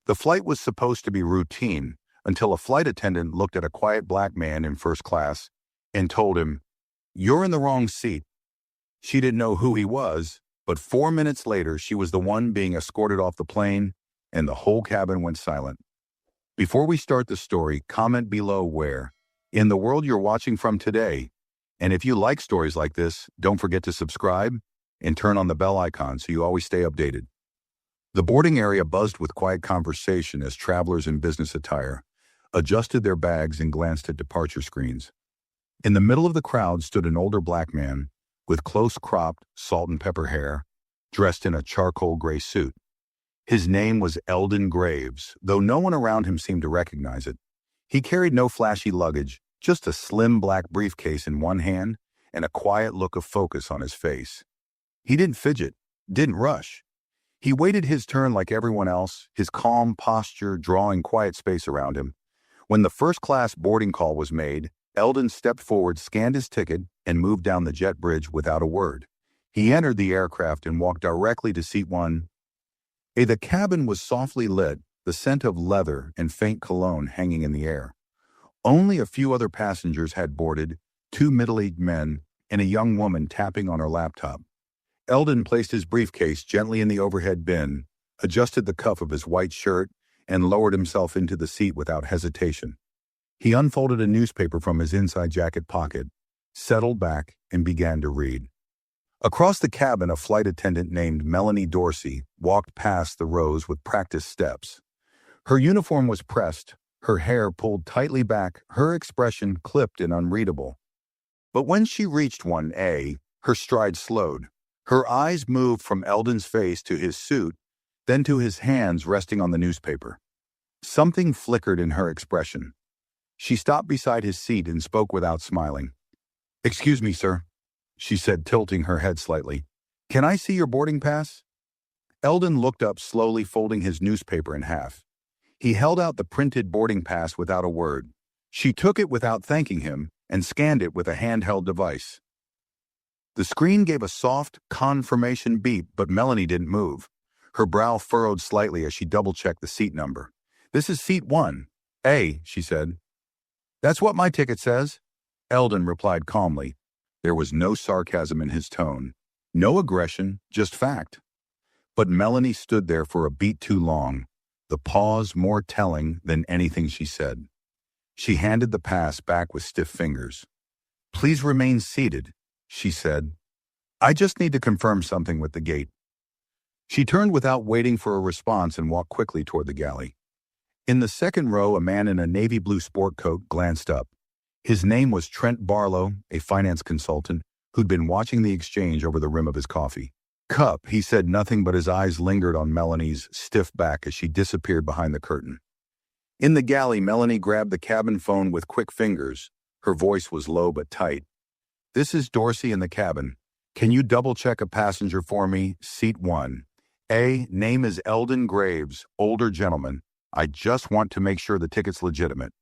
The flight was supposed to be routine until a flight attendant looked at a quiet black man in first class and told him, "You're in the wrong seat." She didn't know who he was, but 4 minutes later, she was the one being escorted off the plane, and the whole cabin went silent. Before we start the story, comment below where, in the world you're watching from today. And if you like stories like this, don't forget to subscribe and turn on the bell icon so you always stay updated. The boarding area buzzed with quiet conversation as travelers in business attire adjusted their bags and glanced at departure screens. In the middle of the crowd stood an older black man with close-cropped, salt-and-pepper hair, dressed in a charcoal gray suit. His name was Eldon Graves, though no one around him seemed to recognize it. He carried no flashy luggage, just a slim black briefcase in one hand and a quiet look of focus on his face. He didn't fidget, didn't rush. He waited his turn like everyone else, his calm posture drawing quiet space around him. When the first-class boarding call was made, Eldon stepped forward, scanned his ticket, and moved down the jet bridge without a word. He entered the aircraft and walked directly to seat 1A. The cabin was softly lit, the scent of leather and faint cologne hanging in the air. Only a few other passengers had boarded, 2 middle-aged men and a young woman tapping on her laptop. Eldon placed his briefcase gently in the overhead bin, adjusted the cuff of his white shirt, and lowered himself into the seat without hesitation. He unfolded a newspaper from his inside jacket pocket, settled back, and began to read. Across the cabin, a flight attendant named Melanie Dorsey walked past the rows with practiced steps. Her uniform was pressed, her hair pulled tightly back, her expression clipped and unreadable. But when she reached 1A, her stride slowed. Her eyes moved from Eldon's face to his suit, then to his hands resting on the newspaper. Something flickered in her expression. She stopped beside his seat and spoke without smiling. "Excuse me, sir," she said, tilting her head slightly. "Can I see your boarding pass?" Eldon looked up slowly, folding his newspaper in half. He held out the printed boarding pass without a word. She took it without thanking him and scanned it with a handheld device. The screen gave a soft confirmation beep, but Melanie didn't move. Her brow furrowed slightly as she double-checked the seat number. "This is seat 1A, she said. "That's what my ticket says," Eldon replied calmly. There was no sarcasm in his tone, no aggression, just fact. But Melanie stood there for a beat too long, the pause more telling than anything she said. She handed the pass back with stiff fingers. "Please remain seated," she said. "I just need to confirm something with the gate." She turned without waiting for a response and walked quickly toward the galley. In the second row, a man in a navy blue sport coat glanced up. His name was Trent Barlow, a finance consultant who'd been watching the exchange over the rim of his coffee cup. He said nothing, but his eyes lingered on Melanie's stiff back as she disappeared behind the curtain. In the galley, Melanie grabbed the cabin phone with quick fingers. Her voice was low but tight. "This is Dorsey in the cabin. Can you double-check a passenger for me? Seat 1A. Name is Eldon Graves, older gentleman. I just want to make sure the ticket's legitimate."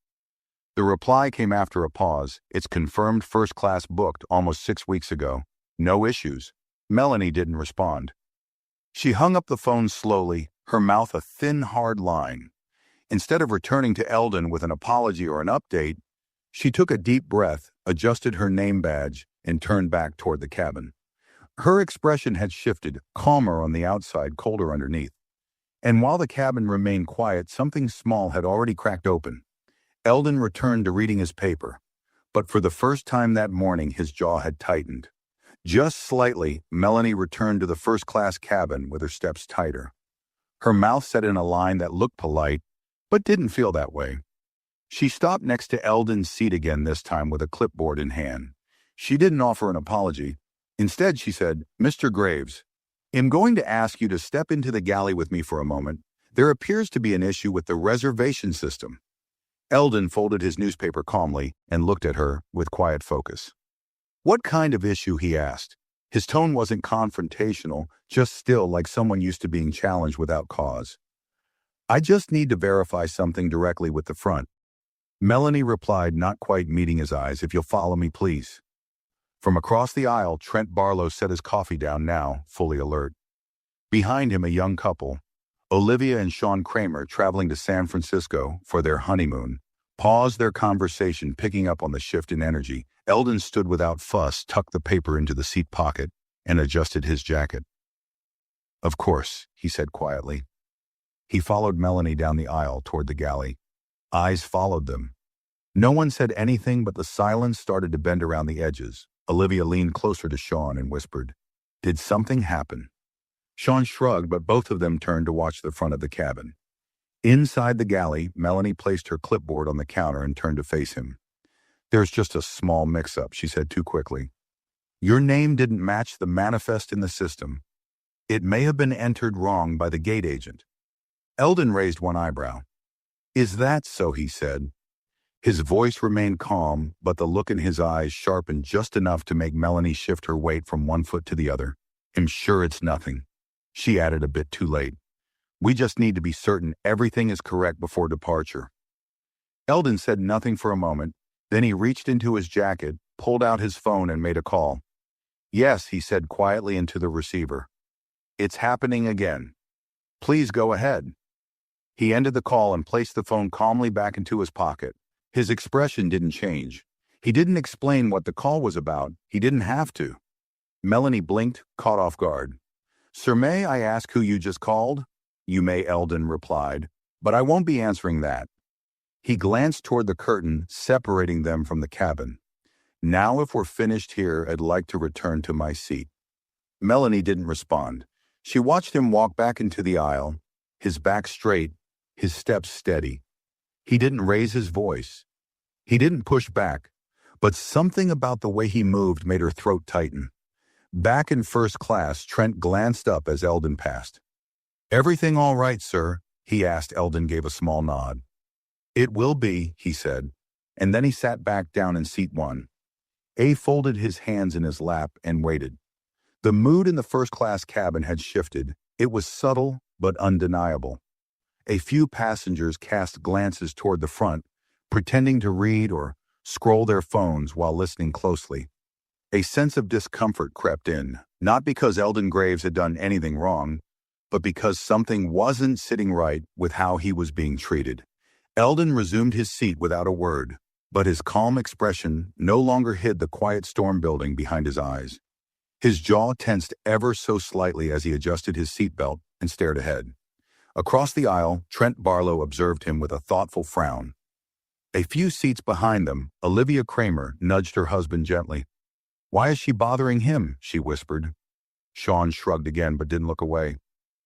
The reply came after a pause. "It's confirmed, first class, booked almost 6 weeks ago. No issues." Melanie didn't respond. She hung up the phone slowly, her mouth a thin, hard line. Instead of returning to Eldon with an apology or an update, she took a deep breath, adjusted her name badge, and turned back toward the cabin. Her expression had shifted, calmer on the outside, colder underneath. And while the cabin remained quiet, something small had already cracked open. Eldon returned to reading his paper, but for the first time that morning, his jaw had tightened. Just slightly, Melanie returned to the first-class cabin with her steps tighter. Her mouth set in a line that looked polite, but didn't feel that way. She stopped next to Eldon's seat again, this time with a clipboard in hand. She didn't offer an apology. Instead, she said, "Mr. Graves, I'm going to ask you to step into the galley with me for a moment. There appears to be an issue with the reservation system." Eldon folded his newspaper calmly and looked at her with quiet focus. "What kind of issue?" he asked. His tone wasn't confrontational, just still, like someone used to being challenged without cause. "I just need to verify something directly with the front." Melanie replied, not quite meeting his eyes. "If you'll follow me, please." From across the aisle, Trent Barlow set his coffee down now, fully alert. Behind him, a young couple, Olivia and Sean Kramer, traveling to San Francisco for their honeymoon, paused their conversation, picking up on the shift in energy. Eldon stood without fuss, tucked the paper into the seat pocket, and adjusted his jacket. "Of course," he said quietly. He followed Melanie down the aisle toward the galley. Eyes followed them. No one said anything, but the silence started to bend around the edges. Olivia leaned closer to Sean and whispered, "Did something happen?" Sean shrugged, but both of them turned to watch the front of the cabin. Inside the galley, Melanie placed her clipboard on the counter and turned to face him. "There's just a small mix-up," she said too quickly. "Your name didn't match the manifest in the system. It may have been entered wrong by the gate agent." Eldon raised one eyebrow. "Is that so?" he said. His voice remained calm, but the look in his eyes sharpened just enough to make Melanie shift her weight from one foot to the other. "I'm sure it's nothing," she added a bit too late. "We just need to be certain everything is correct before departure." Eldon said nothing for a moment. Then he reached into his jacket, pulled out his phone, and made a call. "Yes," he said quietly into the receiver. "It's happening again. Please go ahead." He ended the call and placed the phone calmly back into his pocket. His expression didn't change. He didn't explain what the call was about. He didn't have to. Melanie blinked, caught off guard. "Sir, may I ask who you just called?" "You may," Eldon replied, "but I won't be answering that." He glanced toward the curtain separating them from the cabin. "Now if we're finished here, I'd like to return to my seat." Melanie didn't respond. She watched him walk back into the aisle, his back straight, his steps steady. He didn't raise his voice. He didn't push back, but something about the way he moved made her throat tighten. Back in first class, Trent glanced up as Eldon passed. "Everything all right, sir?" he asked. Eldon gave a small nod. "It will be," he said, and then he sat back down in seat one. A folded his hands in his lap and waited. The mood in the first-class cabin had shifted. It was subtle but undeniable. A few passengers cast glances toward the front, pretending to read or scroll their phones while listening closely. A sense of discomfort crept in, not because Eldon Graves had done anything wrong, but because something wasn't sitting right with how he was being treated. Eldon resumed his seat without a word, but his calm expression no longer hid the quiet storm building behind his eyes. His jaw tensed ever so slightly as he adjusted his seatbelt and stared ahead. Across the aisle, Trent Barlow observed him with a thoughtful frown. A few seats behind them, Olivia Kramer nudged her husband gently. "Why is she bothering him?" she whispered. Sean shrugged again but didn't look away.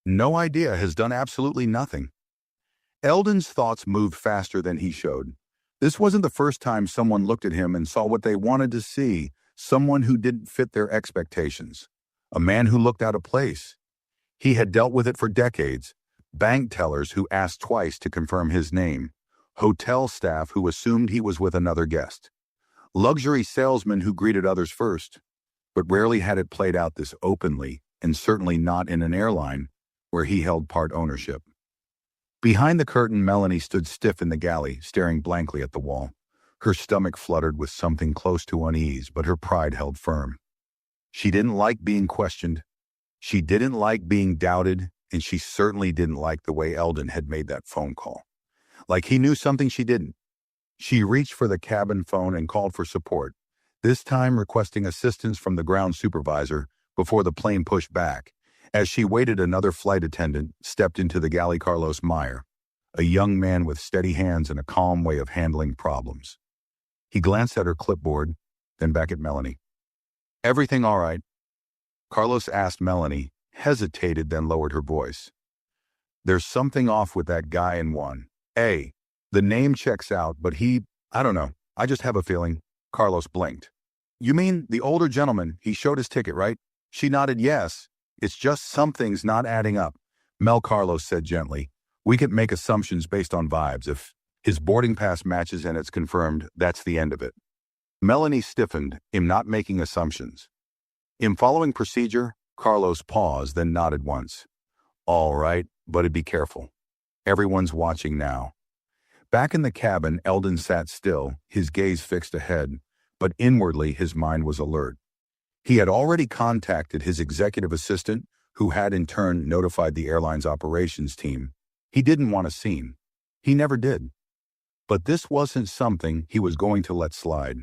"No idea, has done absolutely nothing." Eldon's thoughts moved faster than he showed. This wasn't the first time someone looked at him and saw what they wanted to see, someone who didn't fit their expectations. A man who looked out of place. He had dealt with it for decades. Bank tellers who asked twice to confirm his name. Hotel staff who assumed he was with another guest. Luxury salesmen who greeted others first. But rarely had it played out this openly, and certainly not in an airline where he held part ownership. Behind the curtain, Melanie stood stiff in the galley, staring blankly at the wall. Her stomach fluttered with something close to unease, but her pride held firm. She didn't like being questioned. She didn't like being doubted, and she certainly didn't like the way Eldon had made that phone call. Like he knew something she didn't. She reached for the cabin phone and called for support, this time requesting assistance from the ground supervisor before the plane pushed back. As she waited, another flight attendant stepped into the galley. Carlos Meyer, a young man with steady hands and a calm way of handling problems. He glanced at her clipboard, then back at Melanie. "Everything all right?" Carlos asked. Melanie hesitated, then lowered her voice. "There's something off with that guy in one. The name checks out, but I don't know. I just have a feeling." Carlos blinked. "You mean the older gentleman? He showed his ticket, right?" She nodded yes. "It's just something's not adding up," Mel Carlos said gently. "We can make assumptions based on vibes. If his boarding pass matches and it's confirmed, that's the end of it." Melanie stiffened. "I'm not making assumptions." "In following procedure," Carlos paused, then nodded once. "All right, but be careful. Everyone's watching now." Back in the cabin, Eldon sat still, his gaze fixed ahead, but inwardly his mind was alert. He had already contacted his executive assistant, who had in turn notified the airline's operations team. He didn't want a scene. He never did. But this wasn't something he was going to let slide.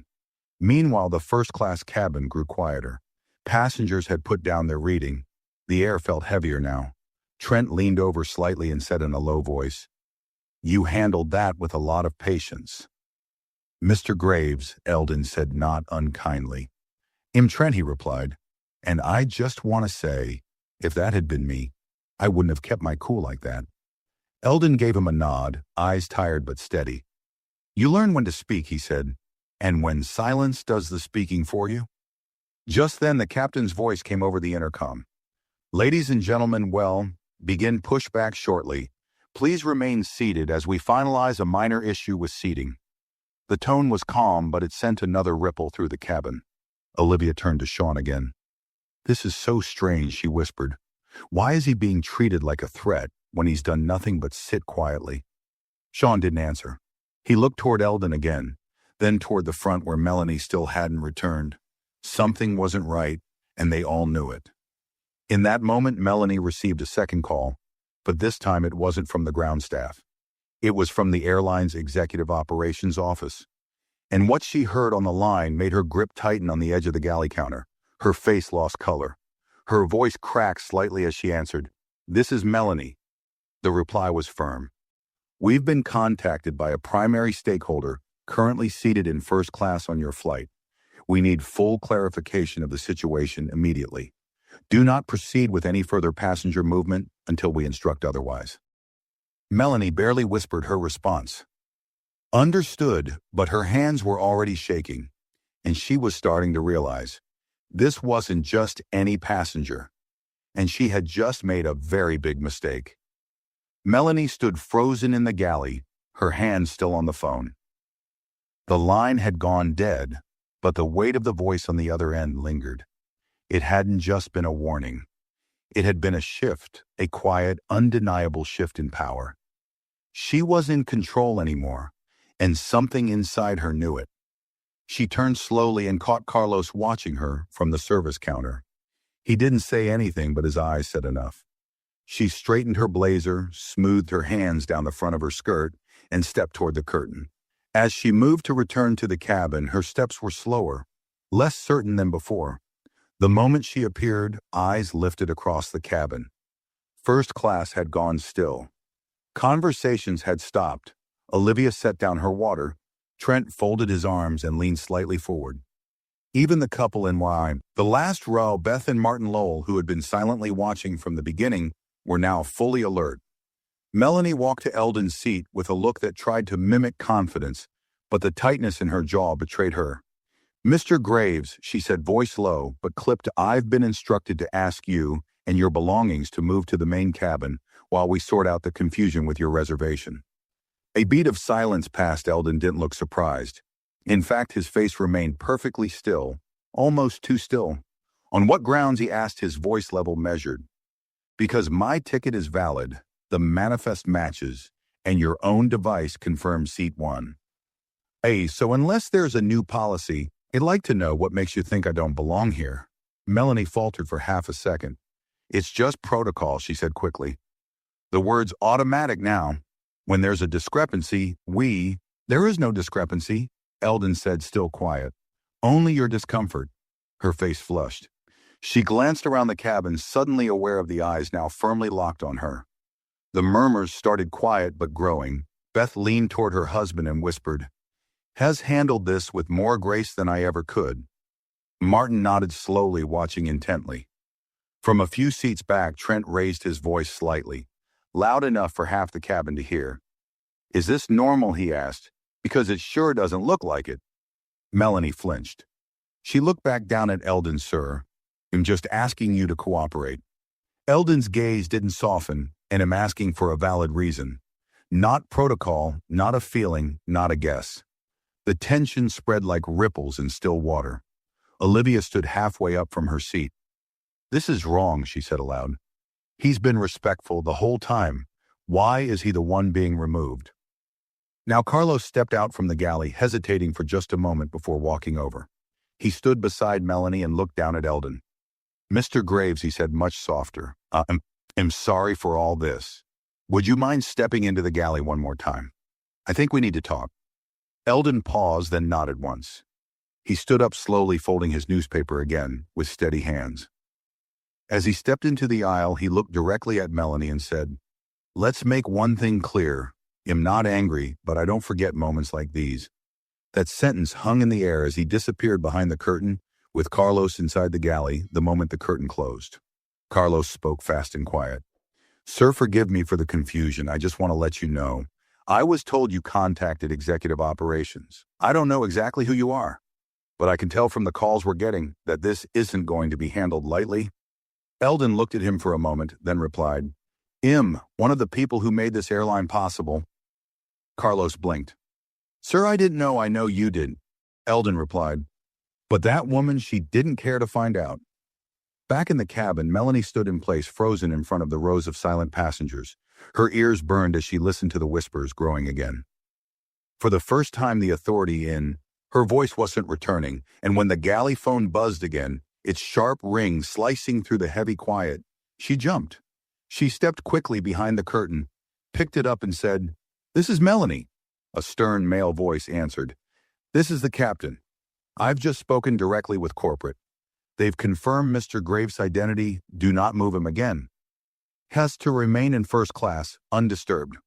Meanwhile, the first-class cabin grew quieter. Passengers had put down their reading. The air felt heavier now. Trent leaned over slightly and said in a low voice, "You handled that with a lot of patience." "Mr. Graves," Eldon said not unkindly. Trent," he replied, "and I just want to say, if that had been me, I wouldn't have kept my cool like that." Eldon gave him a nod, eyes tired but steady. "You learn when to speak," he said, "and when silence does the speaking for you." Just then the captain's voice came over the intercom. "Ladies and gentlemen, begin pushback shortly. Please remain seated as we finalize a minor issue with seating." The tone was calm, but it sent another ripple through the cabin. Olivia turned to Sean again. "This is so strange," she whispered. "Why is he being treated like a threat when he's done nothing but sit quietly?" Sean didn't answer. He looked toward Eldon again, then toward the front where Melanie still hadn't returned. Something wasn't right, and they all knew it. In that moment, Melanie received a second call, but this time it wasn't from the ground staff. It was from the airline's executive operations office. And what she heard on the line made her grip tighten on the edge of the galley counter. Her face lost color. Her voice cracked slightly as she answered, "This is Melanie." The reply was firm. "We've been contacted by a primary stakeholder currently seated in first class on your flight. We need full clarification of the situation immediately. Do not proceed with any further passenger movement until we instruct otherwise." Melanie barely whispered her response. Understood, but her hands were already shaking, and she was starting to realize this wasn't just any passenger, and she had just made a very big mistake. Melanie stood frozen in the galley, her hands still on the phone. The line had gone dead, but the weight of the voice on the other end lingered. It hadn't just been a warning. It had been a shift, a quiet, undeniable shift in power. She wasn't in control anymore, and something inside her knew it. She turned slowly and caught Carlos watching her from the service counter. He didn't say anything, but his eyes said enough. She straightened her blazer, smoothed her hands down the front of her skirt, and stepped toward the curtain. As she moved to return to the cabin, her steps were slower, less certain than before. The moment she appeared, eyes lifted across the cabin. First class had gone still. Conversations had stopped. Olivia set down her water. Trent folded his arms and leaned slightly forward. Even the couple in the last row, Beth and Martin Lowell, who had been silently watching from the beginning, were now fully alert. Melanie walked to Eldon's seat with a look that tried to mimic confidence, but the tightness in her jaw betrayed her. "Mr. Graves," she said, voice low, but clipped, "I've been instructed to ask you and your belongings to move to the main cabin while we sort out the confusion with your reservation." A beat of silence passed. Eldon didn't look surprised. In fact, his face remained perfectly still, almost too still. "On what grounds?" he asked, his voice level measured. "Because my ticket is valid, the manifest matches, and your own device confirms seat 1. So unless there's a new policy, I'd like to know what makes you think I don't belong here." Melanie faltered for half a second. "It's just protocol," she said quickly. "The word's automatic now. When there's a discrepancy, There is no discrepancy," Eldon said, still quiet. "Only your discomfort." Her face flushed. She glanced around the cabin, suddenly aware of the eyes now firmly locked on her. The murmurs started quiet but growing. Beth leaned toward her husband and whispered, "Has handled this with more grace than I ever could." Martin nodded slowly, watching intently. From a few seats back, Trent raised his voice slightly, loud enough for half the cabin to hear. "Is this normal?" he asked. "Because it sure doesn't look like it." Melanie flinched. She looked back down at Eldon. "Sir, I'm just asking you to cooperate." Eldon's gaze didn't soften, and I'm asking for a valid reason. Not protocol, not a feeling, not a guess. The tension spread like ripples in still water. Olivia stood halfway up from her seat. "This is wrong," she said aloud. "He's been respectful the whole time. Why is he the one being removed?" Now Carlos stepped out from the galley, hesitating for just a moment before walking over. He stood beside Melanie and looked down at Eldon. Mr. Graves, he said much softer, I'm sorry for all this. Would you mind stepping into the galley one more time? I think we need to talk. Eldon paused, then nodded once. He stood up slowly, folding his newspaper again, with steady hands. As he stepped into the aisle, he looked directly at Melanie and said, Let's make one thing clear. I'm not angry, but I don't forget moments like these. That sentence hung in the air as he disappeared behind the curtain, with Carlos inside the galley the moment the curtain closed. Carlos spoke fast and quiet. Sir, forgive me for the confusion. I just want to let you know. I was told you contacted executive operations. I don't know exactly who you are, but I can tell from the calls we're getting that this isn't going to be handled lightly. Eldon looked at him for a moment, then replied, one of the people who made this airline possible. Carlos blinked. Sir, I didn't know. I know you did. Eldon replied. But that woman, she didn't care to find out. Back in the cabin, Melanie stood in place, frozen in front of the rows of silent passengers. Her ears burned as she listened to the whispers growing again. For the first time, the authority her voice wasn't returning, and when the galley phone buzzed again, its sharp ring slicing through the heavy quiet, she jumped. She stepped quickly behind the curtain, picked it up and said, This is Melanie. A stern male voice answered, This is the captain. I've just spoken directly with corporate. They've confirmed Mr. Graves' identity. Do not move him again. Has to remain in first class, undisturbed.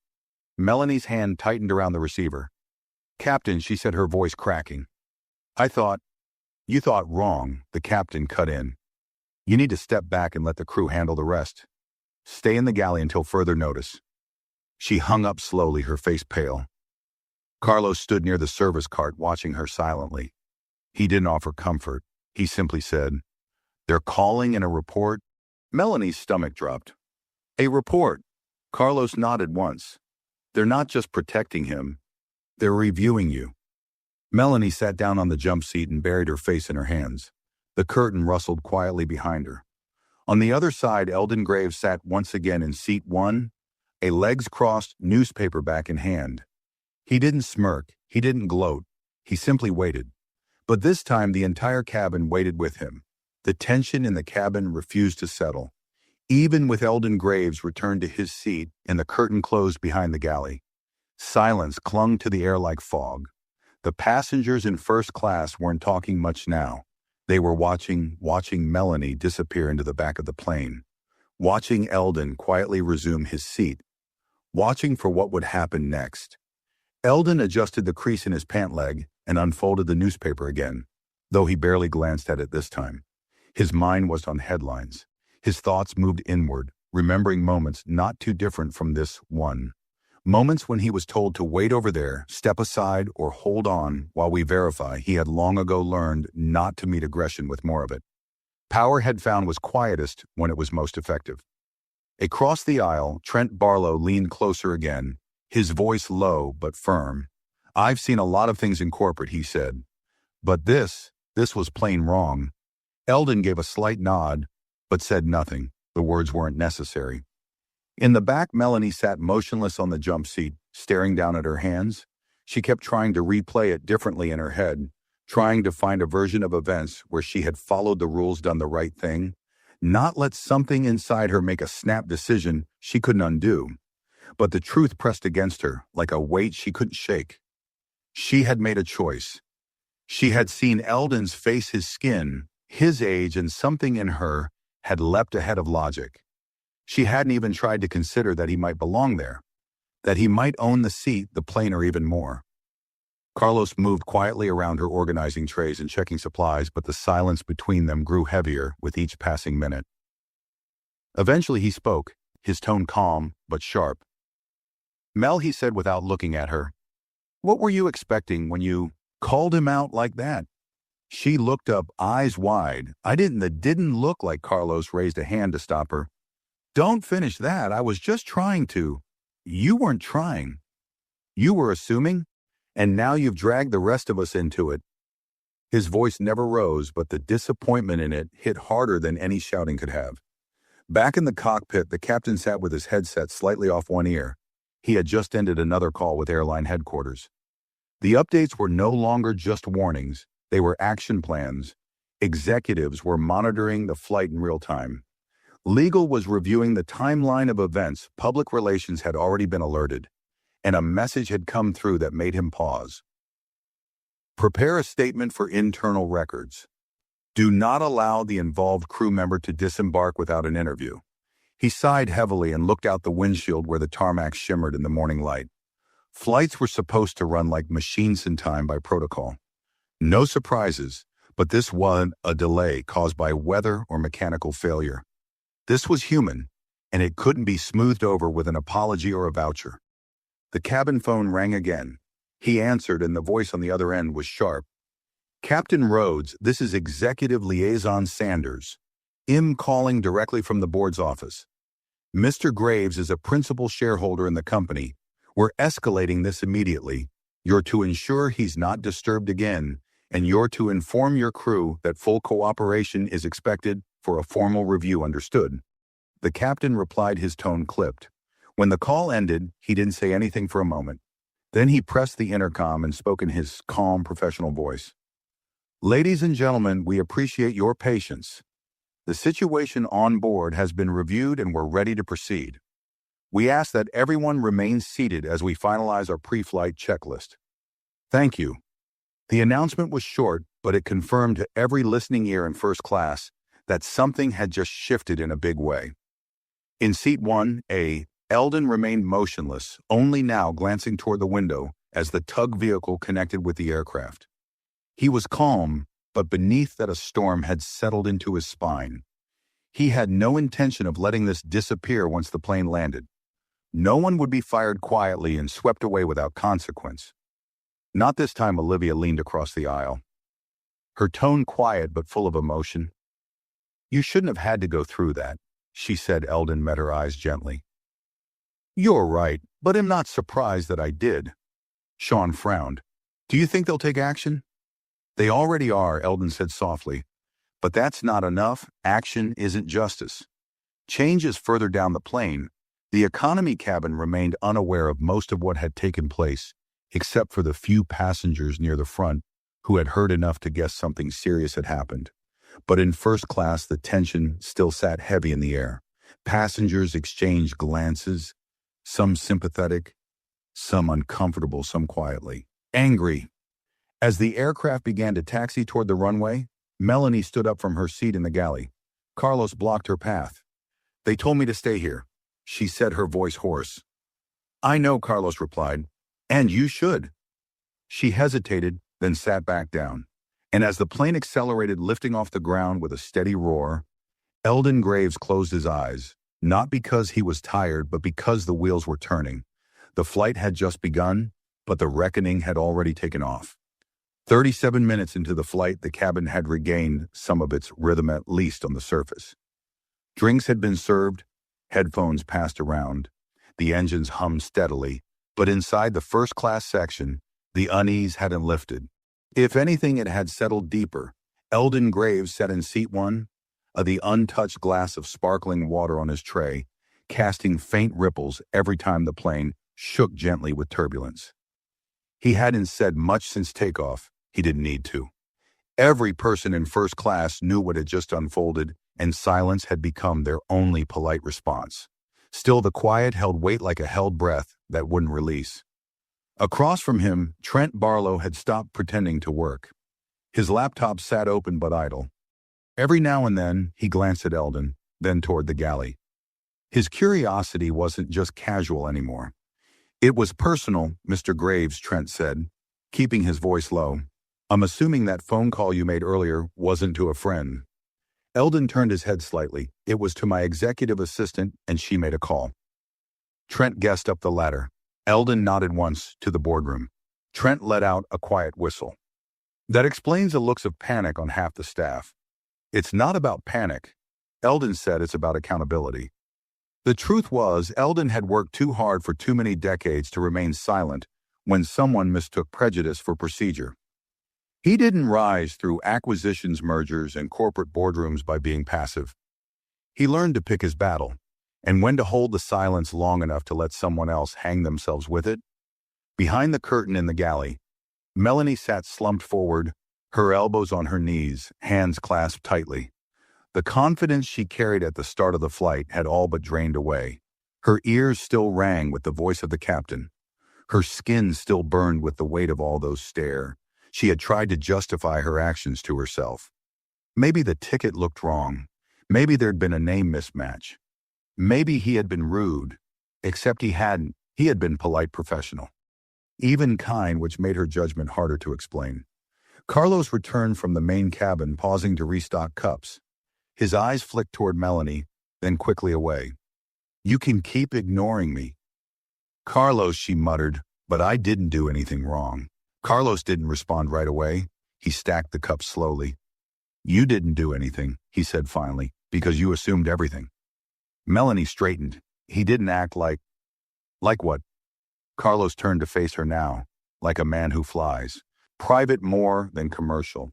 Melanie's hand tightened around the receiver. Captain, she said, her voice cracking. You thought wrong, the captain cut in. You need to step back and let the crew handle the rest. Stay in the galley until further notice. She hung up slowly, her face pale. Carlos stood near the service cart, watching her silently. He didn't offer comfort. He simply said, They're calling in a report. Melanie's stomach dropped. A report. Carlos nodded once. They're not just protecting him. They're reviewing you. Melanie sat down on the jump seat and buried her face in her hands. The curtain rustled quietly behind her. On the other side, Eldon Graves sat once again in seat 1, a legs crossed, newspaper back in hand. He didn't smirk. He didn't gloat. He simply waited. But this time, the entire cabin waited with him. The tension in the cabin refused to settle. Even with Eldon Graves returned to his seat and the curtain closed behind the galley, silence clung to the air like fog. The passengers in first class weren't talking much now. They were watching Melanie disappear into the back of the plane, watching Eldon quietly resume his seat, watching for what would happen next. Eldon adjusted the crease in his pant leg and unfolded the newspaper again, though he barely glanced at it this time. His mind was on headlines. His thoughts moved inward, remembering moments not too different from this one. Moments when he was told to wait over there, step aside, or hold on while we verify. He had long ago learned not to meet aggression with more of it. Power had found was quietest when it was most effective. Across the aisle, Trent Barlow leaned closer again, his voice low but firm. I've seen a lot of things in corporate, he said. But this was plain wrong. Eldon gave a slight nod, but said nothing. The words weren't necessary. In the back, Melanie sat motionless on the jump seat, staring down at her hands. She kept trying to replay it differently in her head, trying to find a version of events where she had followed the rules, done the right thing, not let something inside her make a snap decision she couldn't undo. But the truth pressed against her like a weight she couldn't shake. She had made a choice. She had seen Eldon's face, his skin, his age, and something in her had leapt ahead of logic. She hadn't even tried to consider that he might belong there, that he might own the seat, the plane, or even more. Carlos moved quietly around her, organizing trays and checking supplies, but the silence between them grew heavier with each passing minute. Eventually he spoke, his tone calm but sharp. Mel, he said without looking at her, what were you expecting when you called him out like that? She looked up, eyes wide. That didn't look like. Carlos raised a hand to stop her. Don't finish that. I was just trying to. You weren't trying. You were assuming, and now you've dragged the rest of us into it. His voice never rose, but the disappointment in it hit harder than any shouting could have. Back in the cockpit, the captain sat with his headset slightly off one ear. He had just ended another call with airline headquarters. The updates were no longer just warnings. They were action plans. Executives were monitoring the flight in real time. Legal was reviewing the timeline of events. Public relations had already been alerted, and a message had come through that made him pause. Prepare a statement for internal records. Do not allow the involved crew member to disembark without an interview. He sighed heavily and looked out the windshield where the tarmac shimmered in the morning light. Flights were supposed to run like machines in time by protocol. No surprises, but this wasn't a delay caused by weather or mechanical failure. This was human, and it couldn't be smoothed over with an apology or a voucher. The cabin phone rang again. He answered, and the voice on the other end was sharp. Captain Rhodes, this is Executive Liaison Sanders. I'm calling directly from the board's office. Mr. Graves is a principal shareholder in the company. We're escalating this immediately. You're to ensure he's not disturbed again, and you're to inform your crew that full cooperation is expected for a formal review. Understood? The captain replied, his tone clipped. When the call ended, he didn't say anything for a moment. Then he pressed the intercom and spoke in his calm, professional voice. Ladies and gentlemen, we appreciate your patience. The situation on board has been reviewed and we're ready to proceed. We ask that everyone remain seated as we finalize our pre-flight checklist. Thank you. The announcement was short, but it confirmed to every listening ear in first class that something had just shifted in a big way. In seat 1A, Eldon remained motionless, only now glancing toward the window as the tug vehicle connected with the aircraft. He was calm, but beneath that a storm had settled into his spine. He had no intention of letting this disappear once the plane landed. No one would be fired quietly and swept away without consequence. Not this time. Olivia leaned across the aisle, her tone quiet but full of emotion. You shouldn't have had to go through that, she said. Eldon met her eyes gently. You're right, but I'm not surprised that I did. Sean frowned. Do you think they'll take action? They already are, Eldon said softly. But that's not enough. Action isn't justice. Change is further down the plane. The economy cabin remained unaware of most of what had taken place, except for the few passengers near the front who had heard enough to guess something serious had happened. But in first class, the tension still sat heavy in the air. Passengers exchanged glances, some sympathetic, some uncomfortable, some quietly angry. As the aircraft began to taxi toward the runway, Melanie stood up from her seat in the galley. Carlos blocked her path. They told me to stay here, she said, her voice hoarse. I know, Carlos replied, and you should. She hesitated, then sat back down. And as the plane accelerated, lifting off the ground with a steady roar, Eldon Graves closed his eyes, not because he was tired, but because the wheels were turning. The flight had just begun, but the reckoning had already taken off. 37 minutes into the flight, the cabin had regained some of its rhythm, at least on the surface. Drinks had been served, headphones passed around, the engines hummed steadily, but inside the first-class section, the unease hadn't lifted. If anything, it had settled deeper. Eldon Graves sat in seat 1, the untouched glass of sparkling water on his tray, casting faint ripples every time the plane shook gently with turbulence. He hadn't said much since takeoff. He didn't need to. Every person in first class knew what had just unfolded, and silence had become their only polite response. Still, the quiet held weight like a held breath that wouldn't release. Across from him, Trent Barlow had stopped pretending to work. His laptop sat open but idle. Every now and then, he glanced at Eldon, then toward the galley. His curiosity wasn't just casual anymore. It was personal, Mr. Graves, Trent said, keeping his voice low. I'm assuming that phone call you made earlier wasn't to a friend. Eldon turned his head slightly. It was to my executive assistant, and she made a call. Trent guessed up the ladder. Eldon nodded once to the boardroom. Trent let out a quiet whistle. That explains the looks of panic on half the staff. It's not about panic. Eldon said it's about accountability. The truth was, Eldon had worked too hard for too many decades to remain silent when someone mistook prejudice for procedure. He didn't rise through acquisitions, mergers, and corporate boardrooms by being passive. He learned to pick his battle, and when to hold the silence long enough to let someone else hang themselves with it. Behind the curtain in the galley, Melanie sat slumped forward, her elbows on her knees, hands clasped tightly. The confidence she carried at the start of the flight had all but drained away. Her ears still rang with the voice of the captain. Her skin still burned with the weight of all those stare. She had tried to justify her actions to herself. Maybe the ticket looked wrong. Maybe there'd been a name mismatch. Maybe he had been rude, except he hadn't. He had been polite professional. Even kind, which made her judgment harder to explain. Carlos returned from the main cabin, pausing to restock cups. His eyes flicked toward Melanie, then quickly away. "You can keep ignoring me." "Carlos," she muttered, "but I didn't do anything wrong." Carlos didn't respond right away. He stacked the cups slowly. "You didn't do anything," he said finally, "because you assumed everything." Melanie straightened. He didn't act like... Like what? Carlos turned to face her now, like a man who flies. Private more than commercial.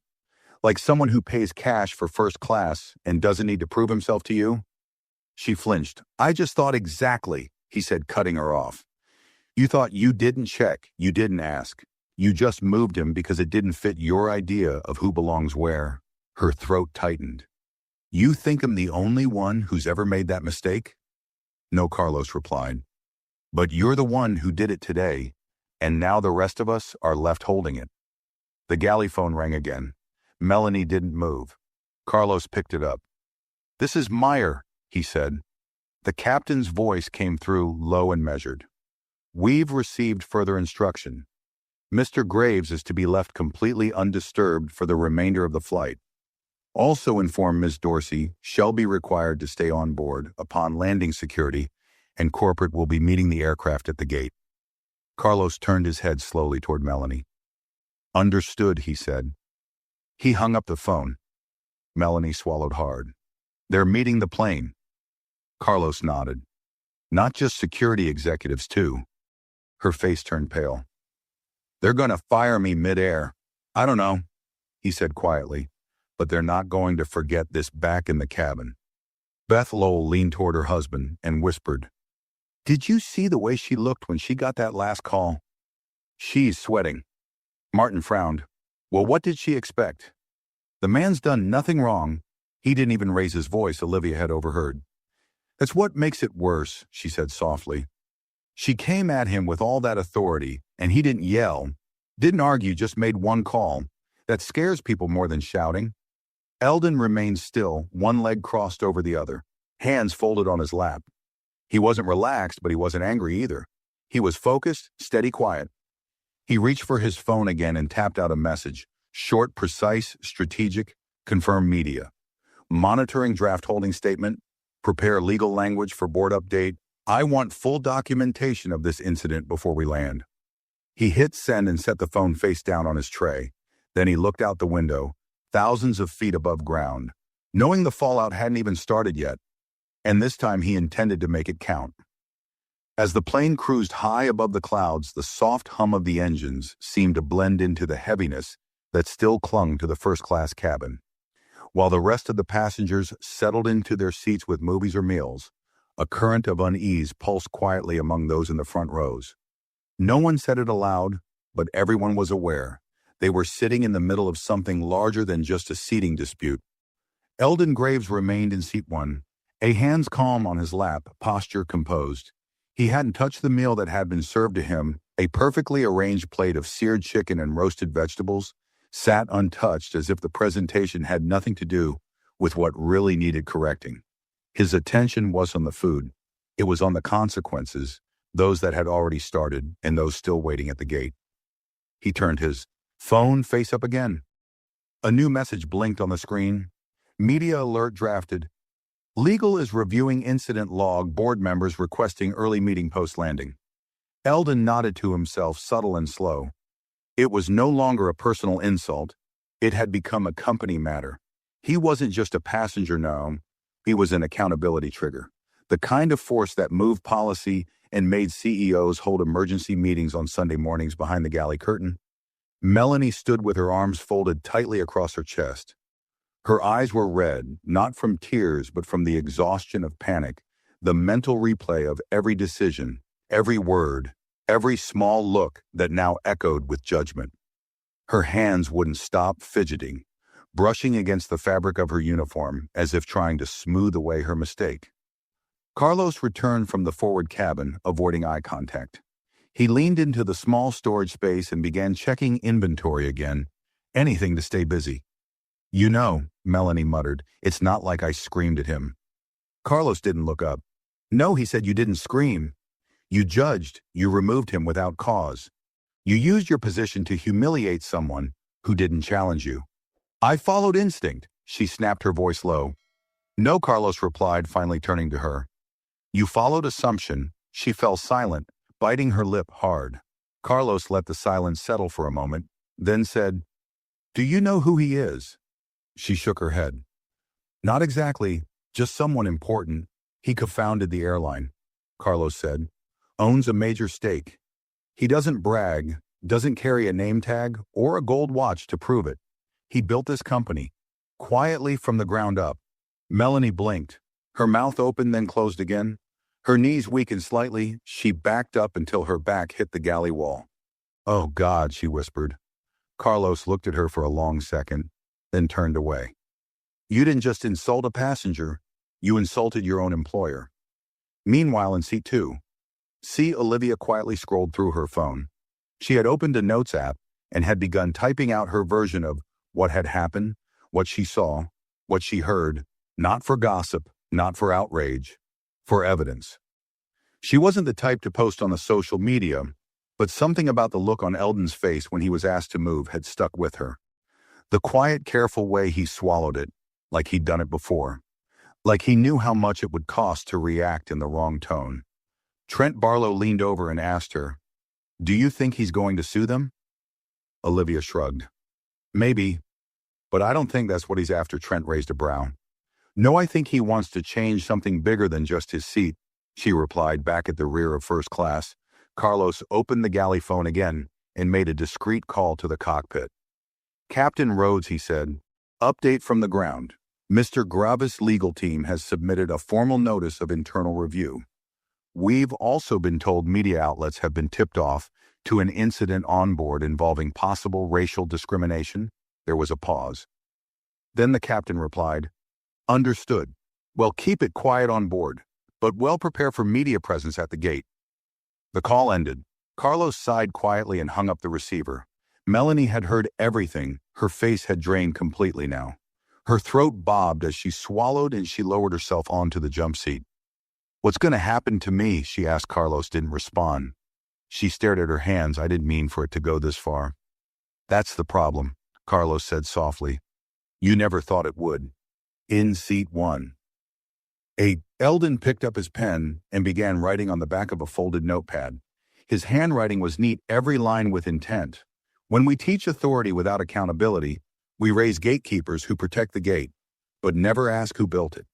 Like someone who pays cash for first class and doesn't need to prove himself to you? She flinched. "I just thought exactly," he said, cutting her off. "You thought you didn't check, you didn't ask. You just moved him because it didn't fit your idea of who belongs where." Her throat tightened. "You think I'm the only one who's ever made that mistake?" "No," Carlos replied. "But you're the one who did it today, and now the rest of us are left holding it." The galley phone rang again. Melanie didn't move. Carlos picked it up. "This is Meyer," he said. The captain's voice came through low and measured. "We've received further instruction. Mr. Graves is to be left completely undisturbed for the remainder of the flight. Also inform Ms. Dorsey shall be required to stay on board upon landing security, and corporate will be meeting the aircraft at the gate." Carlos turned his head slowly toward Melanie. "Understood," he said. He hung up the phone. Melanie swallowed hard. "They're meeting the plane." Carlos nodded. "Not just security executives, too." Her face turned pale. "They're gonna fire me mid-air. I don't know," he said quietly, "but they're not going to forget this back in the cabin." Beth Lowell leaned toward her husband and whispered, "Did you see the way she looked when she got that last call?" "She's sweating." Martin frowned. "Well, what did she expect? The man's done nothing wrong." He didn't even raise his voice, Olivia had overheard. "That's what makes it worse," she said softly. "She came at him with all that authority, and he didn't yell, didn't argue, just made one call. That scares people more than shouting." Eldon remained still, one leg crossed over the other, hands folded on his lap. He wasn't relaxed, but he wasn't angry either. He was focused, steady, quiet. He reached for his phone again and tapped out a message. Short, precise, strategic, confirm media. Monitoring draft holding statement. Prepare legal language for board update. I want full documentation of this incident before we land. He hit send and set the phone face down on his tray. Then he looked out the window, thousands of feet above ground, knowing the fallout hadn't even started yet. And this time he intended to make it count. As the plane cruised high above the clouds, the soft hum of the engines seemed to blend into the heaviness that still clung to the first-class cabin. While the rest of the passengers settled into their seats with movies or meals, a current of unease pulsed quietly among those in the front rows. No one said it aloud, but everyone was aware. They were sitting in the middle of something larger than just a seating dispute. Eldon Graves remained in seat 1, a hands calm on his lap, posture composed. He hadn't touched the meal that had been served to him. A perfectly arranged plate of seared chicken and roasted vegetables sat untouched, as if the presentation had nothing to do with what really needed correcting. His attention was on the food. It was on the consequences, those that had already started and those still waiting at the gate. He turned his phone face up again. A new message blinked on the screen. Media alert drafted. Legal is reviewing incident log, board members requesting early meeting post-landing. Eldon nodded to himself, subtle and slow. It was no longer a personal insult. It had become a company matter. He wasn't just a passenger now. He was an accountability trigger. The kind of force that moved policy and made CEOs hold emergency meetings on Sunday mornings behind the galley curtain. Melanie stood with her arms folded tightly across her chest. Her eyes were red, not from tears, but from the exhaustion of panic, the mental replay of every decision, every word, every small look that now echoed with judgment. Her hands wouldn't stop fidgeting, brushing against the fabric of her uniform as if trying to smooth away her mistake. Carlos returned from the forward cabin, avoiding eye contact. He leaned into the small storage space and began checking inventory again, anything to stay busy. "You know," Melanie muttered, "it's not like I screamed at him." Carlos didn't look up. "No," he said, "you didn't scream. You judged, you removed him without cause. You used your position to humiliate someone who didn't challenge you." "I followed instinct," she snapped, her voice low. "No," Carlos replied, finally turning to her. "You followed assumption." She fell silent, biting her lip hard. Carlos let the silence settle for a moment, then said, "Do you know who he is?" She shook her head. "Not exactly, just someone important. He co-founded the airline," Carlos said. "Owns a major stake. He doesn't brag, doesn't carry a name tag or a gold watch to prove it. He built this company, quietly from the ground up." Melanie blinked. Her mouth opened, then closed again. Her knees weakened slightly. She backed up until her back hit the galley wall. "Oh, God," she whispered. Carlos looked at her for a long second, then turned away. "You didn't just insult a passenger, you insulted your own employer." Meanwhile, in seat 2, Olivia quietly scrolled through her phone. She had opened a notes app and had begun typing out her version of what had happened, what she saw, what she heard, not for gossip, not for outrage, for evidence. She wasn't the type to post on the social media, but something about the look on Eldon's face when he was asked to move had stuck with her. The quiet, careful way he swallowed it, like he'd done it before. Like he knew how much it would cost to react in the wrong tone. Trent Barlow leaned over and asked her, "Do you think he's going to sue them?" Olivia shrugged. "Maybe, but I don't think that's what he's after." Trent raised a brow. "No, I think he wants to change something bigger than just his seat," she replied, back at the rear of first class. Carlos opened the galley phone again and made a discreet call to the cockpit. "Captain Rhodes," he said, "update from the ground. Mr. Gravis' legal team has submitted a formal notice of internal review. We've also been told media outlets have been tipped off to an incident on board involving possible racial discrimination." There was a pause. Then the captain replied, "Understood. Well, keep it quiet on board, but well prepare for media presence at the gate." The call ended. Carlos sighed quietly and hung up the receiver. Melanie had heard everything. Her face had drained completely now. Her throat bobbed as she swallowed, and she lowered herself onto the jump seat. "What's going to happen to me?" she asked. Carlos didn't respond. She stared at her hands. "I didn't mean for it to go this far." "That's the problem," Carlos said softly. "You never thought it would." In seat 1. Eldon picked up his pen and began writing on the back of a folded notepad. His handwriting was neat, every line with intent. "When we teach authority without accountability, we raise gatekeepers who protect the gate, but never ask who built it.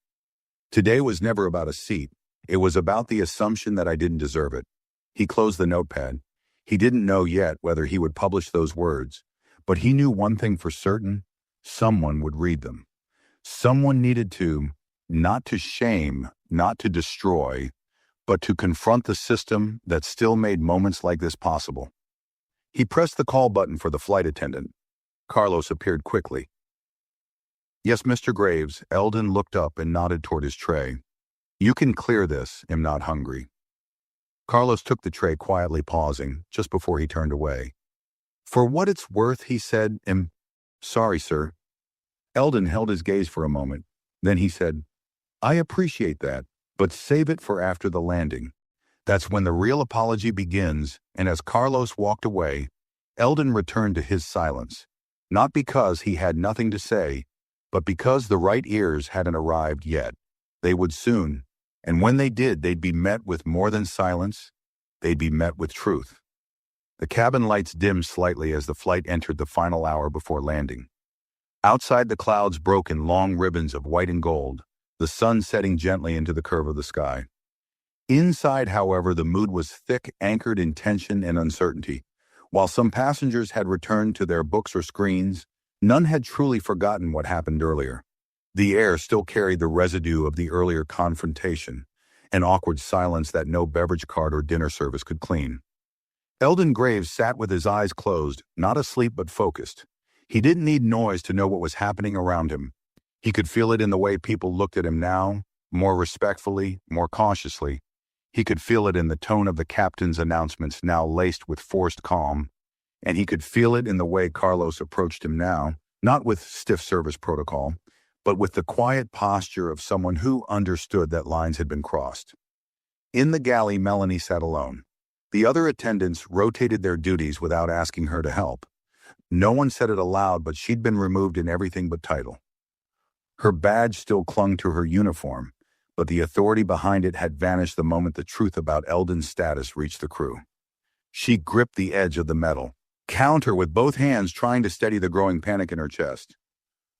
Today was never about a seat. It was about the assumption that I didn't deserve it." He closed the notepad. He didn't know yet whether he would publish those words, but he knew one thing for certain: someone would read them. Someone needed to, not to shame, not to destroy, but to confront the system that still made moments like this possible. He pressed the call button for the flight attendant. Carlos appeared quickly. "Yes, Mr. Graves." Eldon looked up and nodded toward his tray. "You can clear this. I'm not hungry." Carlos took the tray, quietly pausing just before he turned away. "For what it's worth," he said, "I'm sorry, sir." Eldon held his gaze for a moment. Then he said, "I appreciate that, but save it for after the landing. That's when the real apology begins." And as Carlos walked away, Eldon returned to his silence, not because he had nothing to say, but because the right ears hadn't arrived yet. They would soon, and when they did, they'd be met with more than silence. They'd be met with truth. The cabin lights dimmed slightly as the flight entered the final hour before landing. Outside, the clouds broke in long ribbons of white and gold, the sun setting gently into the curve of the sky. Inside, however, the mood was thick, anchored in tension and uncertainty. While some passengers had returned to their books or screens, none had truly forgotten what happened earlier. The air still carried the residue of the earlier confrontation, an awkward silence that no beverage cart or dinner service could clean. Eldon Graves sat with his eyes closed, not asleep but focused. He didn't need noise to know what was happening around him. He could feel it in the way people looked at him now, more respectfully, more cautiously. He could feel it in the tone of the captain's announcements now laced with forced calm, and he could feel it in the way Carlos approached him now, not with stiff service protocol, but with the quiet posture of someone who understood that lines had been crossed. In the galley, Melanie sat alone. The other attendants rotated their duties without asking her to help. No one said it aloud, but she'd been removed in everything but title. Her badge still clung to her uniform, but the authority behind it had vanished the moment the truth about Eldon's status reached the crew. She gripped the edge of the metal, counter with both hands trying to steady the growing panic in her chest.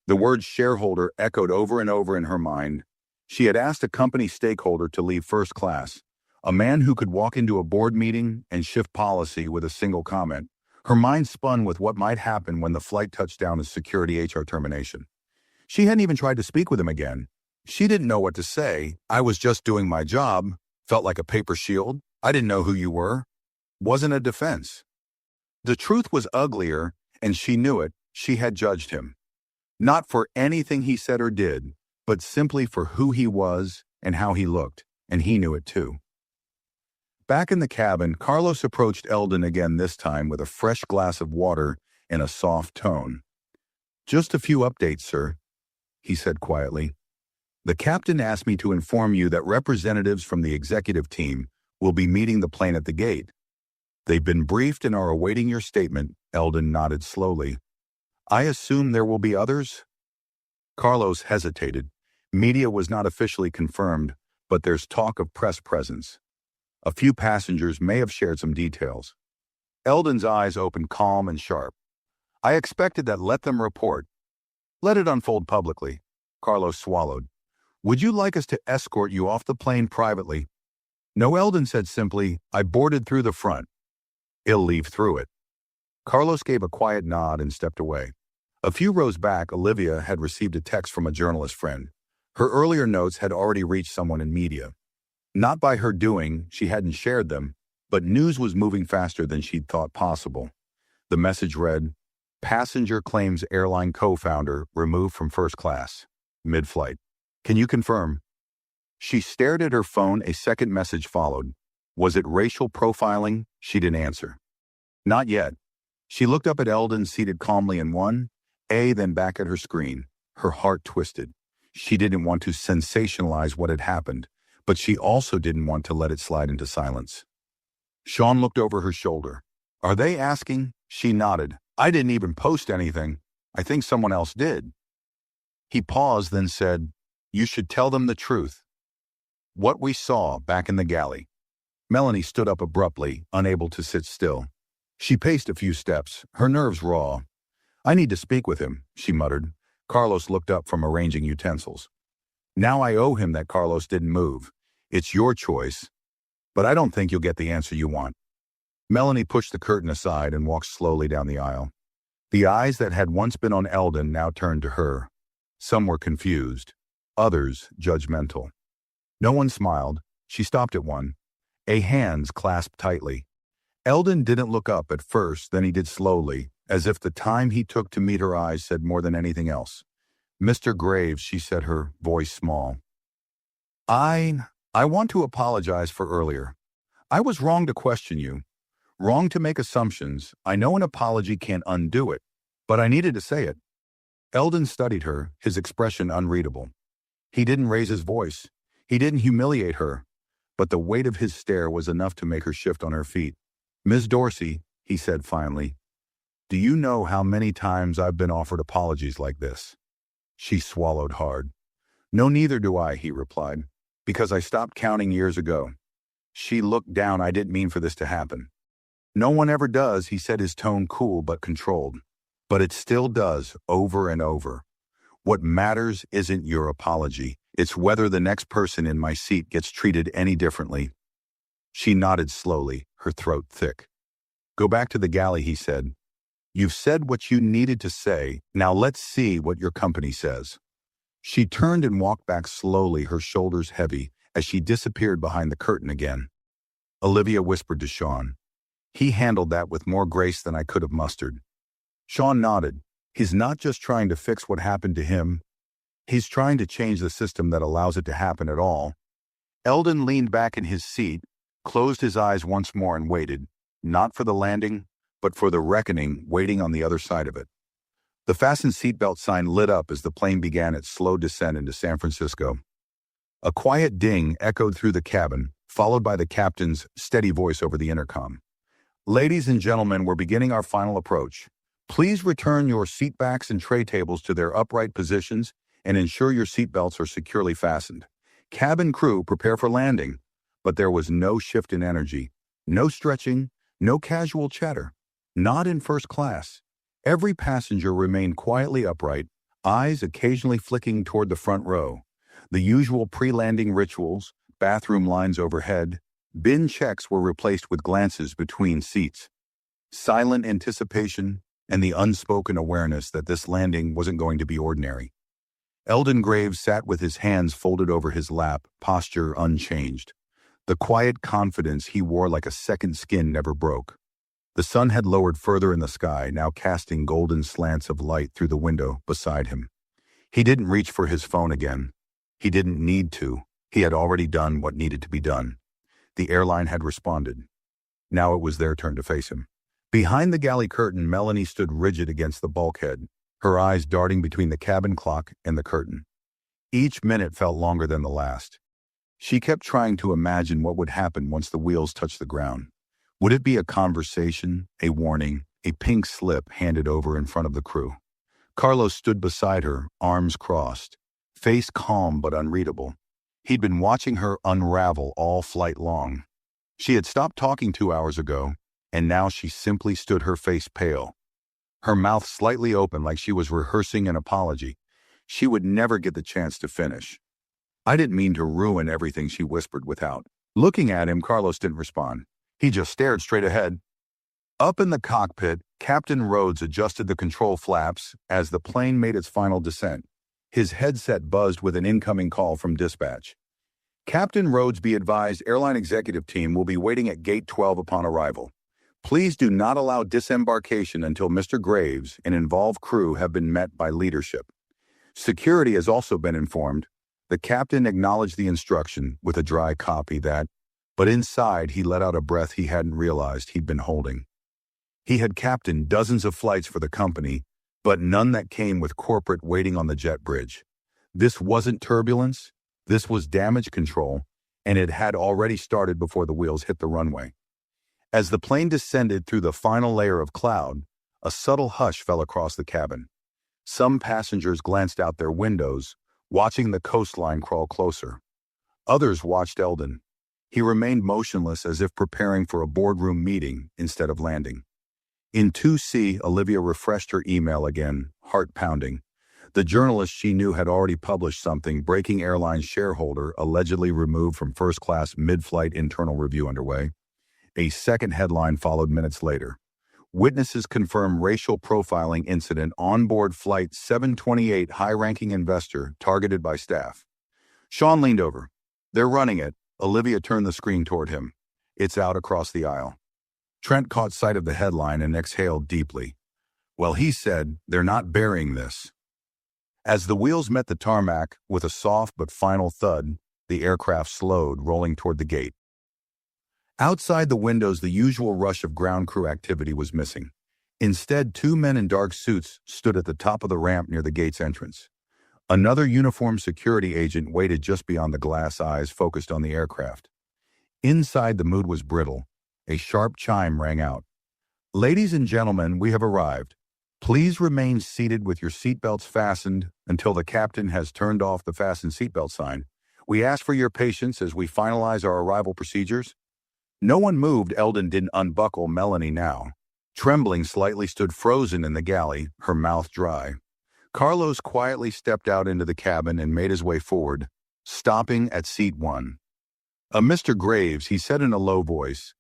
The word shareholder echoed over and over in her mind. She had asked a company stakeholder to leave first class, a man who could walk into a board meeting and shift policy with a single comment. Her mind spun with what might happen when the flight touched down as security HR termination. She hadn't even tried to speak with him again. She didn't know what to say. I was just doing my job. Felt like a paper shield. I didn't know who you were. Wasn't a defense. The truth was uglier, and she knew it. She had judged him. Not for anything he said or did, but simply for who he was and how he looked, and he knew it too. Back in the cabin, Carlos approached Eldon again, this time with a fresh glass of water and a soft tone. "Just a few updates, sir," he said quietly. "The captain asked me to inform you that representatives from the executive team will be meeting the plane at the gate. They've been briefed and are awaiting your statement." Eldon nodded slowly. "I assume there will be others?" Carlos hesitated. Media was not officially confirmed, but there's talk of press presence. A few passengers may have shared some details. Eldon's eyes opened calm and sharp. "I expected that. Let them report. Let it unfold publicly." Carlos swallowed. "Would you like us to escort you off the plane privately?" "No," Eldon said simply. "I boarded through the front." "He'll leave through it." Carlos gave a quiet nod and stepped away. A few rows back, Olivia had received a text from a journalist friend. Her earlier notes had already reached someone in media. Not by her doing, she hadn't shared them, but news was moving faster than she'd thought possible. The message read, "Passenger claims airline co-founder removed from first class, mid-flight. Can you confirm?" She stared at her phone. A second message followed. Was it racial profiling? She didn't answer. Not yet. She looked up at Eldon, seated calmly in one, then back at her screen. Her heart twisted. She didn't want to sensationalize what had happened, but she also didn't want to let it slide into silence. Sean looked over her shoulder. "Are they asking?" She nodded. "I didn't even post anything. I think someone else did." He paused, then said, "You should tell them the truth. What we saw back in the galley." Melanie stood up abruptly, unable to sit still. She paced a few steps, her nerves raw. "I need to speak with him," she muttered. Carlos looked up from arranging utensils. "Now I owe him that." Carlos didn't move. "It's your choice, but I don't think you'll get the answer you want." Melanie pushed the curtain aside and walked slowly down the aisle. The eyes that had once been on Eldon now turned to her. Some were confused, others judgmental. No one smiled. She stopped at one. Hands clasped tightly. Eldon didn't look up at first, then he did slowly, as if the time he took to meet her eyes said more than anything else. "Mr. Graves," she said, her voice small. I want to apologize for earlier. I was wrong to question you. Wrong to make assumptions. I know an apology can't undo it, but I needed to say it." Eldon studied her, his expression unreadable. He didn't raise his voice. He didn't humiliate her, but the weight of his stare was enough to make her shift on her feet. "Ms. Dorsey," he said finally, "do you know how many times I've been offered apologies like this?" She swallowed hard. "No, neither do I," he replied, "because I stopped counting years ago." She looked down. "I didn't mean for this to happen." "No one ever does," he said, his tone cool but controlled. "But it still does, over and over. What matters isn't your apology. It's whether the next person in my seat gets treated any differently." She nodded slowly, her throat thick. "Go back to the galley," he said. "You've said what you needed to say. Now let's see what your company says." She turned and walked back slowly, her shoulders heavy, as she disappeared behind the curtain again. Olivia whispered to Sean, He handled that with more grace than I could have mustered. Sean nodded. He's not just trying to fix what happened to him. He's trying to change the system that allows it to happen at all. Eldon leaned back in his seat, closed his eyes once more and waited, not for the landing, but for the reckoning waiting on the other side of it. The fasten seatbelt sign lit up as the plane began its slow descent into San Francisco. A quiet ding echoed through the cabin, followed by the captain's steady voice over the intercom. Ladies and gentlemen, we're beginning our final approach. Please return your seatbacks and tray tables to their upright positions and ensure your seatbelts are securely fastened. Cabin crew, prepare for landing. But there was no shift in energy, no stretching, no casual chatter. Not in first class. Every passenger remained quietly upright, eyes occasionally flicking toward the front row. The usual pre-landing rituals, bathroom lines overhead, bin checks were replaced with glances between seats. Silent anticipation and the unspoken awareness that this landing wasn't going to be ordinary. Eldon Graves sat with his hands folded over his lap, posture unchanged. The quiet confidence he wore like a second skin never broke. The sun had lowered further in the sky, now casting golden slants of light through the window beside him. He didn't reach for his phone again. He didn't need to. He had already done what needed to be done. The airline had responded. Now it was their turn to face him. Behind the galley curtain, Melanie stood rigid against the bulkhead, her eyes darting between the cabin clock and the curtain. Each minute felt longer than the last. She kept trying to imagine what would happen once the wheels touched the ground. Would it be a conversation, a warning, a pink slip handed over in front of the crew? Carlos stood beside her, arms crossed, face calm but unreadable. He'd been watching her unravel all flight long. She had stopped talking 2 hours ago, and now she simply stood, her face pale, her mouth slightly open like she was rehearsing an apology. She would never get the chance to finish. "I didn't mean to ruin everything," she whispered without. Looking at him, Carlos didn't respond. He just stared straight ahead. Up in the cockpit, Captain Rhodes adjusted the control flaps as the plane made its final descent. His headset buzzed with an incoming call from dispatch. "Captain Rhodes, be advised, airline executive team will be waiting at gate 12 upon arrival. Please do not allow disembarkation until Mr. Graves and involved crew have been met by leadership. Security has also been informed." The captain acknowledged the instruction with a dry copy but inside he let out a breath he hadn't realized he'd been holding. He had captained dozens of flights for the company, but none that came with corporate waiting on the jet bridge. This wasn't turbulence, this was damage control, and it had already started before the wheels hit the runway. As the plane descended through the final layer of cloud, a subtle hush fell across the cabin. Some passengers glanced out their windows, watching the coastline crawl closer. Others watched Eldon. He remained motionless as if preparing for a boardroom meeting instead of landing. In 2C, Olivia refreshed her email again, heart pounding. The journalist she knew had already published something, breaking airline shareholder allegedly removed from first class mid-flight internal review underway. A second headline followed minutes later. Witnesses confirm racial profiling incident on board flight 728, high-ranking investor targeted by staff. Sean leaned over. "They're running it." Olivia turned the screen toward him. "It's out across the aisle." Trent caught sight of the headline and exhaled deeply. "Well," he said, "they're not burying this." As the wheels met the tarmac with a soft but final thud, the aircraft slowed, rolling toward the gate. Outside the windows, the usual rush of ground crew activity was missing. Instead, 2 men in dark suits stood at the top of the ramp near the gate's entrance. Another uniformed security agent waited just beyond the glass eyes focused on the aircraft. Inside, the mood was brittle. A sharp chime rang out. "Ladies and gentlemen, we have arrived. Please remain seated with your seatbelts fastened until the captain has turned off the fasten seatbelt sign. We ask for your patience as we finalize our arrival procedures." No one moved. Eldon didn't unbuckle. Melanie, now trembling slightly, stood frozen in the galley, her mouth dry. Carlos quietly stepped out into the cabin and made his way forward, stopping at seat 1. "Mr. Graves," he said in a low voice,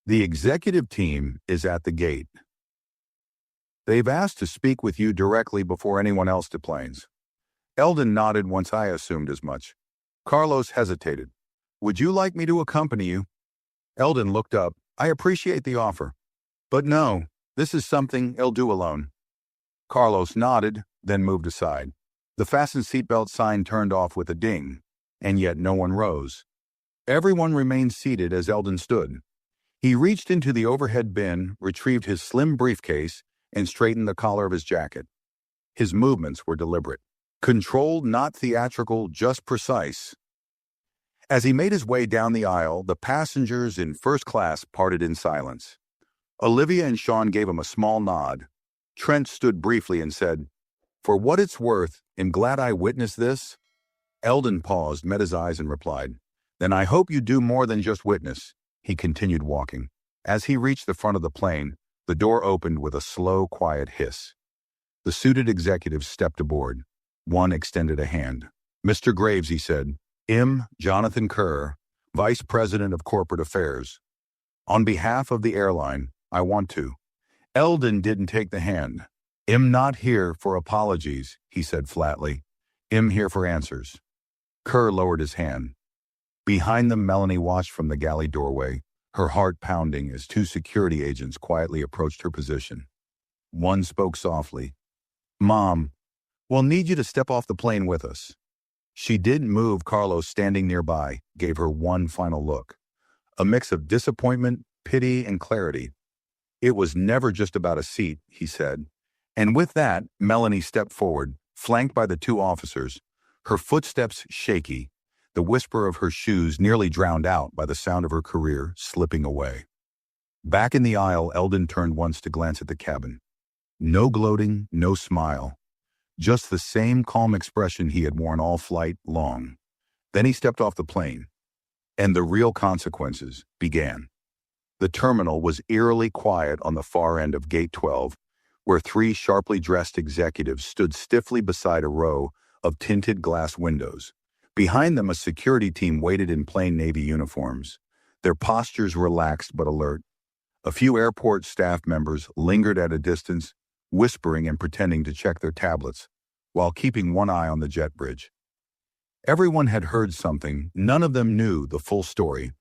"the executive team is at the gate. They've asked to speak with you directly before anyone else deplanes." Eldon nodded once I assumed as much. Carlos hesitated. "Would you like me to accompany you?" Eldon looked up, I appreciate the offer. But no, this is something I'll do alone. Carlos nodded, then moved aside. The fasten seatbelt sign turned off with a ding, and yet no one rose. Everyone remained seated as Eldon stood. He reached into the overhead bin, retrieved his slim briefcase, and straightened the collar of his jacket. His movements were deliberate. Controlled, not theatrical, just precise. As he made his way down the aisle, the passengers in first class parted in silence. Olivia and Sean gave him a small nod. Trent stood briefly and said, "For what it's worth, I'm glad I witnessed this." Eldon paused, met his eyes, and replied, "Then I hope you do more than just witness." He continued walking. As he reached the front of the plane, the door opened with a slow, quiet hiss. The suited executives stepped aboard. One extended a hand. "Mr. Graves," he said, "I'm Jonathan Kerr, Vice President of Corporate Affairs. On behalf of the airline, I want to." Eldon didn't take the hand. "I'm not here for apologies," he said flatly. "I'm here for answers." Kerr lowered his hand. Behind them, Melanie watched from the galley doorway, her heart pounding as two security agents quietly approached her position. One spoke softly. "Mom, we'll need you to step off the plane with us." She didn't move. Carlos, standing nearby, gave her one final look. A mix of disappointment, pity, and clarity. "It was never just about a seat," he said. And with that, Melanie stepped forward, flanked by the two officers, her footsteps shaky, the whisper of her shoes nearly drowned out by the sound of her career slipping away. Back in the aisle, Eldon turned once to glance at the cabin. No gloating, no smile. Just the same calm expression he had worn all flight long. Then he stepped off the plane. And the real consequences began. The terminal was eerily quiet on the far end of Gate 12, where three sharply dressed executives stood stiffly beside a row of tinted glass windows. Behind them, a security team waited in plain Navy uniforms, their postures relaxed but alert. A few airport staff members lingered at a distance, whispering and pretending to check their tablets, while keeping one eye on the jet bridge. Everyone had heard something. None of them knew the full story.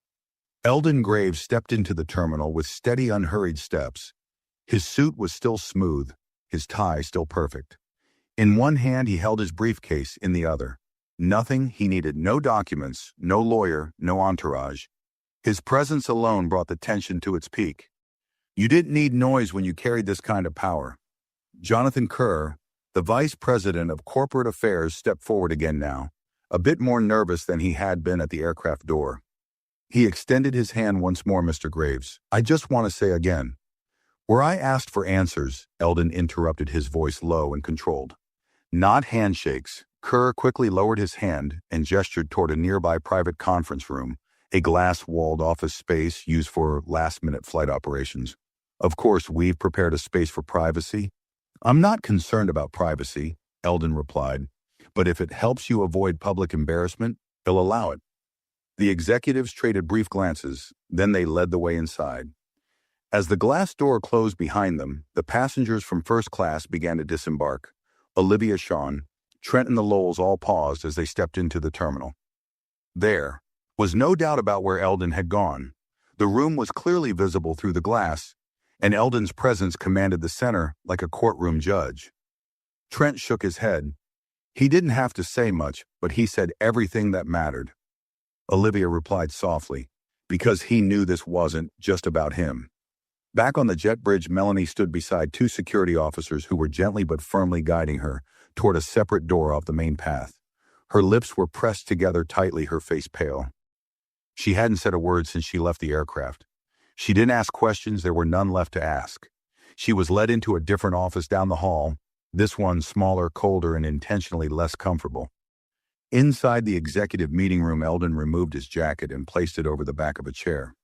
Eldon Graves stepped into the terminal with steady, unhurried steps. His suit was still smooth, his tie still perfect. In one hand, he held his briefcase, in the other. Nothing. He needed no documents, no lawyer, no entourage. His presence alone brought the tension to its peak. You didn't need noise when you carried this kind of power. Jonathan Kerr, the Vice President of Corporate Affairs, stepped forward again now, a bit more nervous than he had been at the aircraft door. He extended his hand once more. "Mr. Graves, I just want to say again." "Where I asked for answers," Eldon interrupted, his voice low and controlled. "Not handshakes." Kerr quickly lowered his hand and gestured toward a nearby private conference room, a glass-walled office space used for last-minute flight operations. "Of course, we've prepared a space for privacy." "I'm not concerned about privacy," Eldon replied, "but if it helps you avoid public embarrassment, I'll allow it." The executives traded brief glances, then they led the way inside. As the glass door closed behind them, the passengers from first class began to disembark. Olivia, Sean, Trent, and the Lowells all paused as they stepped into the terminal. There was no doubt about where Eldon had gone. The room was clearly visible through the glass, and Eldon's presence commanded the center like a courtroom judge. Trent shook his head. He didn't have to say much, but he said everything that mattered. Olivia replied softly, because he knew this wasn't just about him. Back on the jet bridge, Melanie stood beside two security officers who were gently but firmly guiding her toward a separate door off the main path. Her lips were pressed together tightly, her face pale. She hadn't said a word since she left the aircraft. She didn't ask questions. There were none left to ask. She was led into a different office down the hall, this one smaller, colder, and intentionally less comfortable. Inside the executive meeting room, Eldon removed his jacket and placed it over the back of a chair.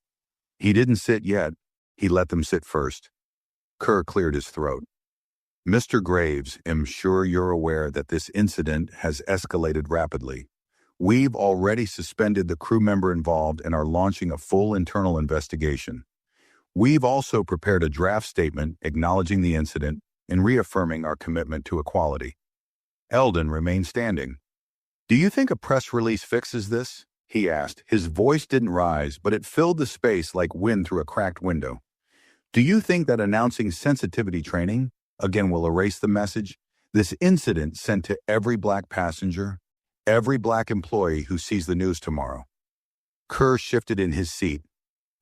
He didn't sit yet. He let them sit first. Kerr cleared his throat. "Mr. Graves, I'm sure you're aware that this incident has escalated rapidly. We've already suspended the crew member involved and are launching a full internal investigation. We've also prepared a draft statement acknowledging the incident and reaffirming our commitment to equality." Eldon remained standing. "Do you think a press release fixes this?" he asked. His voice didn't rise, but it filled the space like wind through a cracked window. Do you think that announcing sensitivity training, again, will erase the message? This incident sent to every black passenger, every black employee who sees the news tomorrow. Kerr shifted in his seat.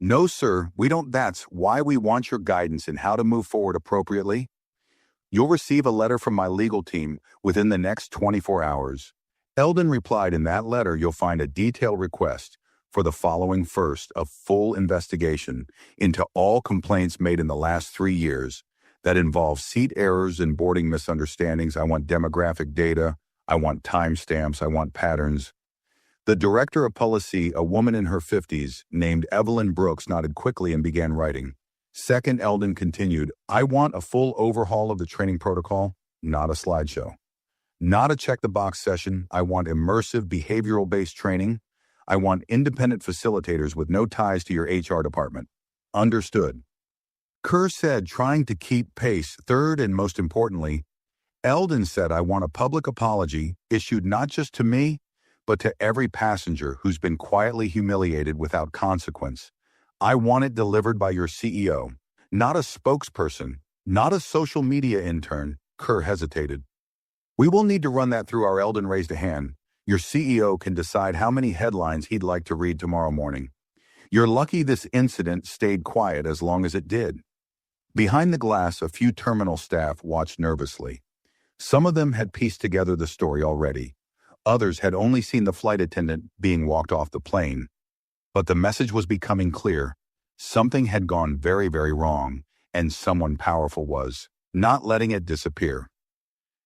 No, sir, we don't. That's why we want your guidance in how to move forward appropriately. You'll receive a letter from my legal team within the next 24 hours. Eldon replied, in that letter, you'll find a detailed request for the following: first, a full investigation into all complaints made in the last 3 years that involve seat errors and boarding misunderstandings. I want demographic data. I want timestamps. I want patterns. The director of policy, a woman in her 50s, named Evelyn Brooks, nodded quickly and began writing. Second, Eldon continued, I want a full overhaul of the training protocol, not a slideshow. Not a check-the-box session. I want immersive, behavioral-based training. I want independent facilitators with no ties to your HR department. Understood. Kerr said, trying to keep pace. Third, and most importantly, Eldon said, I want a public apology issued not just to me, but to every passenger who's been quietly humiliated without consequence. I want it delivered by your CEO, not a spokesperson, not a social media intern. Kerr hesitated. We will need to run that through our. Eldon raised a hand. Your CEO can decide how many headlines he'd like to read tomorrow morning. You're lucky this incident stayed quiet as long as it did. Behind the glass, a few terminal staff watched nervously. Some of them had pieced together the story already. Others had only seen the flight attendant being walked off the plane. But the message was becoming clear. Something had gone very, very wrong, and someone powerful was not letting it disappear.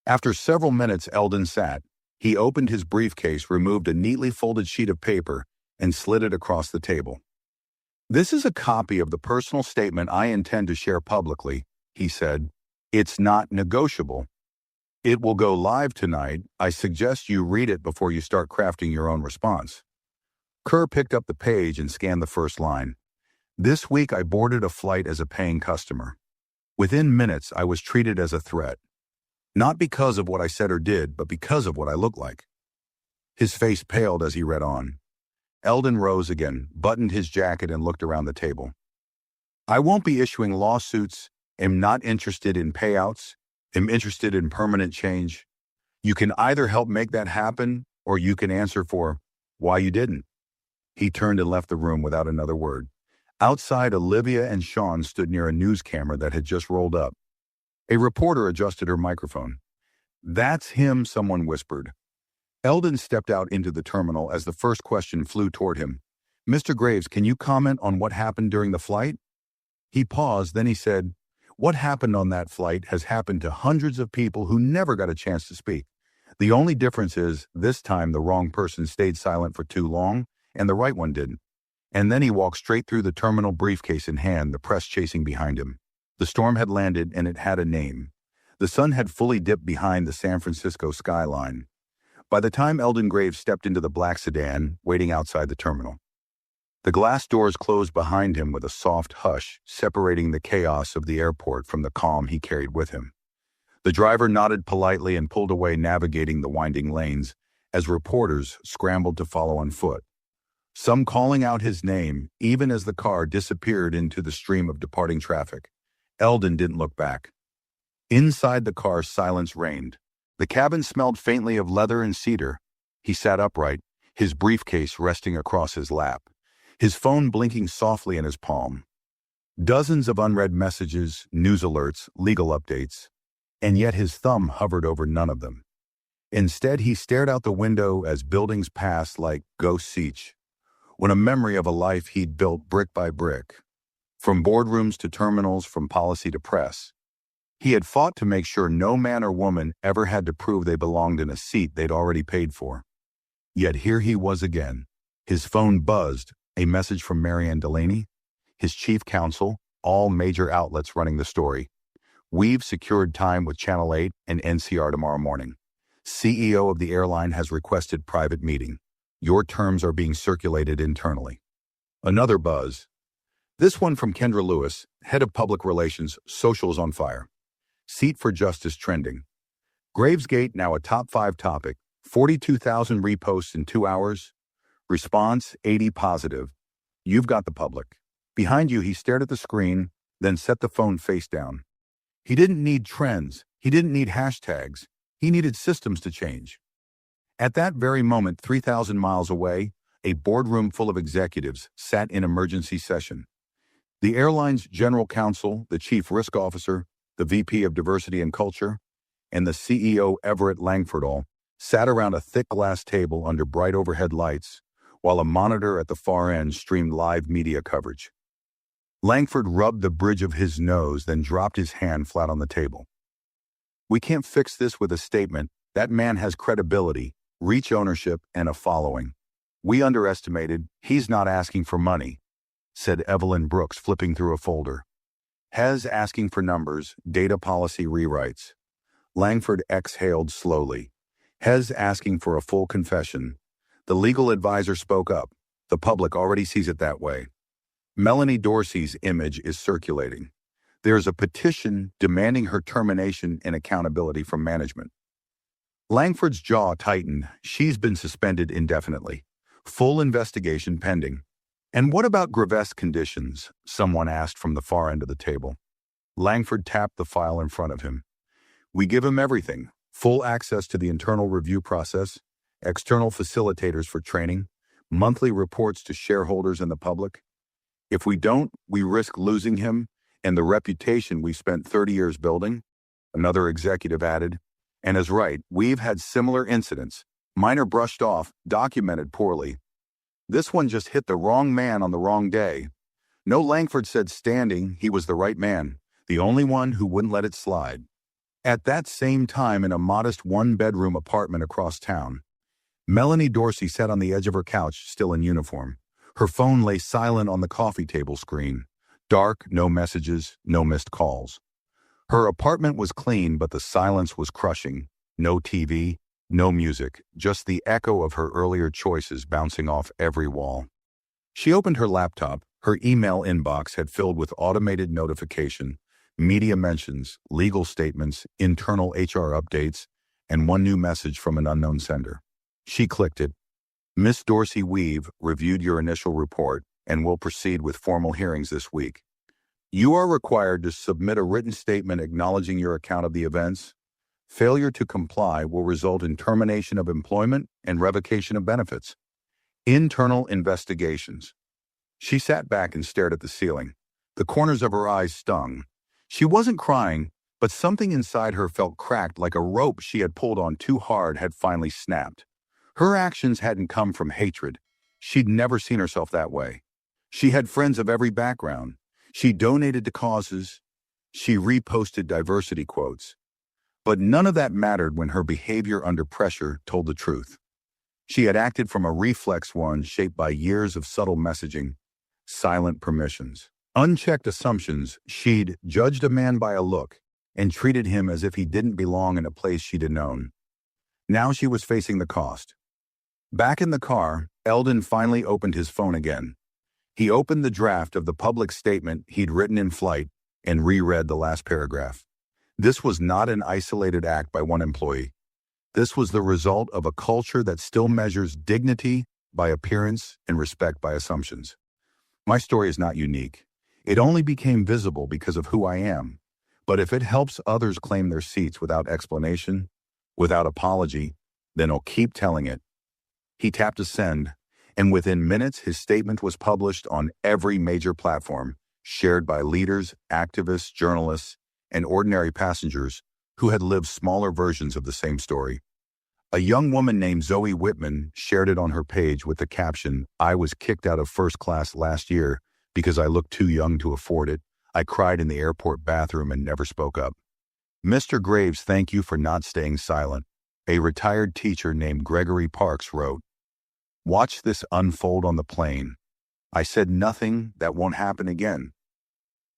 After several minutes, Eldon sat. He opened his briefcase, removed a neatly folded sheet of paper, and slid it across the table. This is a copy of the personal statement I intend to share publicly, he said. It's not negotiable. It will go live tonight. I suggest you read it before you start crafting your own response. Kerr picked up the page and scanned the first line. This week I boarded a flight as a paying customer. Within minutes, I was treated as a threat. Not because of what I said or did, but because of what I looked like. His face paled as he read on. Eldon rose again, buttoned his jacket, and looked around the table. I won't be issuing lawsuits, am not interested in payouts, am interested in permanent change. You can either help make that happen, or you can answer for why you didn't. He turned and left the room without another word. Outside, Olivia and Sean stood near a news camera that had just rolled up. A reporter adjusted her microphone. That's him, someone whispered. Eldon stepped out into the terminal as the first question flew toward him. Mr. Graves, can you comment on what happened during the flight? He paused, then he said, what happened on that flight has happened to hundreds of people who never got a chance to speak. The only difference is, this time the wrong person stayed silent for too long, and the right one didn't. And then he walked straight through the terminal, briefcase in hand, the press chasing behind him. The storm had landed, and it had a name. The sun had fully dipped behind the San Francisco skyline. By the time Eldon Graves stepped into the black sedan, waiting outside the terminal, the glass doors closed behind him with a soft hush, separating the chaos of the airport from the calm he carried with him. The driver nodded politely and pulled away, navigating the winding lanes, as reporters scrambled to follow on foot, some calling out his name, even as the car disappeared into the stream of departing traffic. Eldon didn't look back. Inside the car, silence reigned. The cabin smelled faintly of leather and cedar. He sat upright, his briefcase resting across his lap, his phone blinking softly in his palm. Dozens of unread messages, news alerts, legal updates, and yet his thumb hovered over none of them. Instead, he stared out the window as buildings passed like ghosts each, when a memory of a life he'd built brick by brick. From boardrooms to terminals, from policy to press. He had fought to make sure no man or woman ever had to prove they belonged in a seat they'd already paid for. Yet here he was again. His phone buzzed, a message from Marianne Delaney, his chief counsel, all major outlets running the story. We've secured time with Channel 8 and NCR tomorrow morning. CEO of the airline has requested private meeting. Your terms are being circulated internally. Another buzz. This one from Kendra Lewis, head of public relations, socials on fire. Seat for justice trending. Gravesgate now a top 5 topic, 42,000 reposts in 2 hours. Response 80 positive. You've got the public. Behind you, he stared at the screen, then set the phone face down. He didn't need trends. He didn't need hashtags. He needed systems to change. At that very moment, 3,000 miles away, a boardroom full of executives sat in emergency session. The airline's general counsel, the chief risk officer, the VP of diversity and culture, and the CEO Everett Langford all sat around a thick glass table under bright overhead lights, while a monitor at the far end streamed live media coverage. Langford rubbed the bridge of his nose, then dropped his hand flat on the table. We can't fix this with a statement. That man has credibility, reach, ownership, and a following. We underestimated. He's not asking for money, said Evelyn Brooks, flipping through a folder. Hez asking for numbers, data policy rewrites. Langford exhaled slowly. Hez asking for a full confession. The legal advisor spoke up. The public already sees it that way. Melanie Dorsey's image is circulating. There's a petition demanding her termination and accountability from management. Langford's jaw tightened. She's been suspended indefinitely. Full investigation pending. And what about Grevesque conditions? Someone asked from the far end of the table. Langford tapped the file in front of him. We give him everything. Full access to the internal review process, external facilitators for training, monthly reports to shareholders and the public. If we don't, we risk losing him and the reputation we spent 30 years building, another executive added. And is right, we've had similar incidents, minor brushed off, documented poorly. This one just hit the wrong man on the wrong day. No, Langford said standing, he was the right man, the only one who wouldn't let it slide. At that same time, in a modest one-bedroom apartment across town, Melanie Dorsey sat on the edge of her couch, still in uniform. Her phone lay silent on the coffee table screen. Dark, no messages, no missed calls. Her apartment was clean, but the silence was crushing. No TV, no music, just the echo of her earlier choices bouncing off every wall. She opened her laptop. Her email inbox had filled with automated notification, media mentions, legal statements, internal HR updates, and one new message from an unknown sender. She clicked it. Miss Dorsey, we've reviewed your initial report and will proceed with formal hearings this week. You are required to submit a written statement acknowledging your account of the events. Failure to comply will result in termination of employment and revocation of benefits. Internal investigations. She sat back and stared at the ceiling. The corners of her eyes stung. She wasn't crying, but something inside her felt cracked, like a rope she had pulled on too hard had finally snapped. Her actions hadn't come from hatred. She'd never seen herself that way. She had friends of every background. She donated to causes. She reposted diversity quotes. But none of that mattered when her behavior under pressure told the truth. She had acted from a reflex, one shaped by years of subtle messaging, silent permissions, unchecked assumptions. She'd judged a man by a look and treated him as if he didn't belong in a place she'd known. Now she was facing the cost. Back in the car, Eldon finally opened his phone again. He opened the draft of the public statement he'd written in flight and reread the last paragraph. This was not an isolated act by one employee. This was the result of a culture that still measures dignity by appearance and respect by assumptions. My story is not unique. It only became visible because of who I am. But if it helps others claim their seats without explanation, without apology, then I'll keep telling it. He tapped a send, and within minutes his statement was published on every major platform, shared by leaders, activists, journalists, and ordinary passengers who had lived smaller versions of the same story. A young woman named Zoe Whitman shared it on her page with the caption, "I was kicked out of first class last year because I looked too young to afford it. I cried in the airport bathroom and never spoke up." Mr. Graves, thank you for not staying silent. A retired teacher named Gregory Parks wrote, "Watch this unfold on the plane. I said nothing, that won't happen again."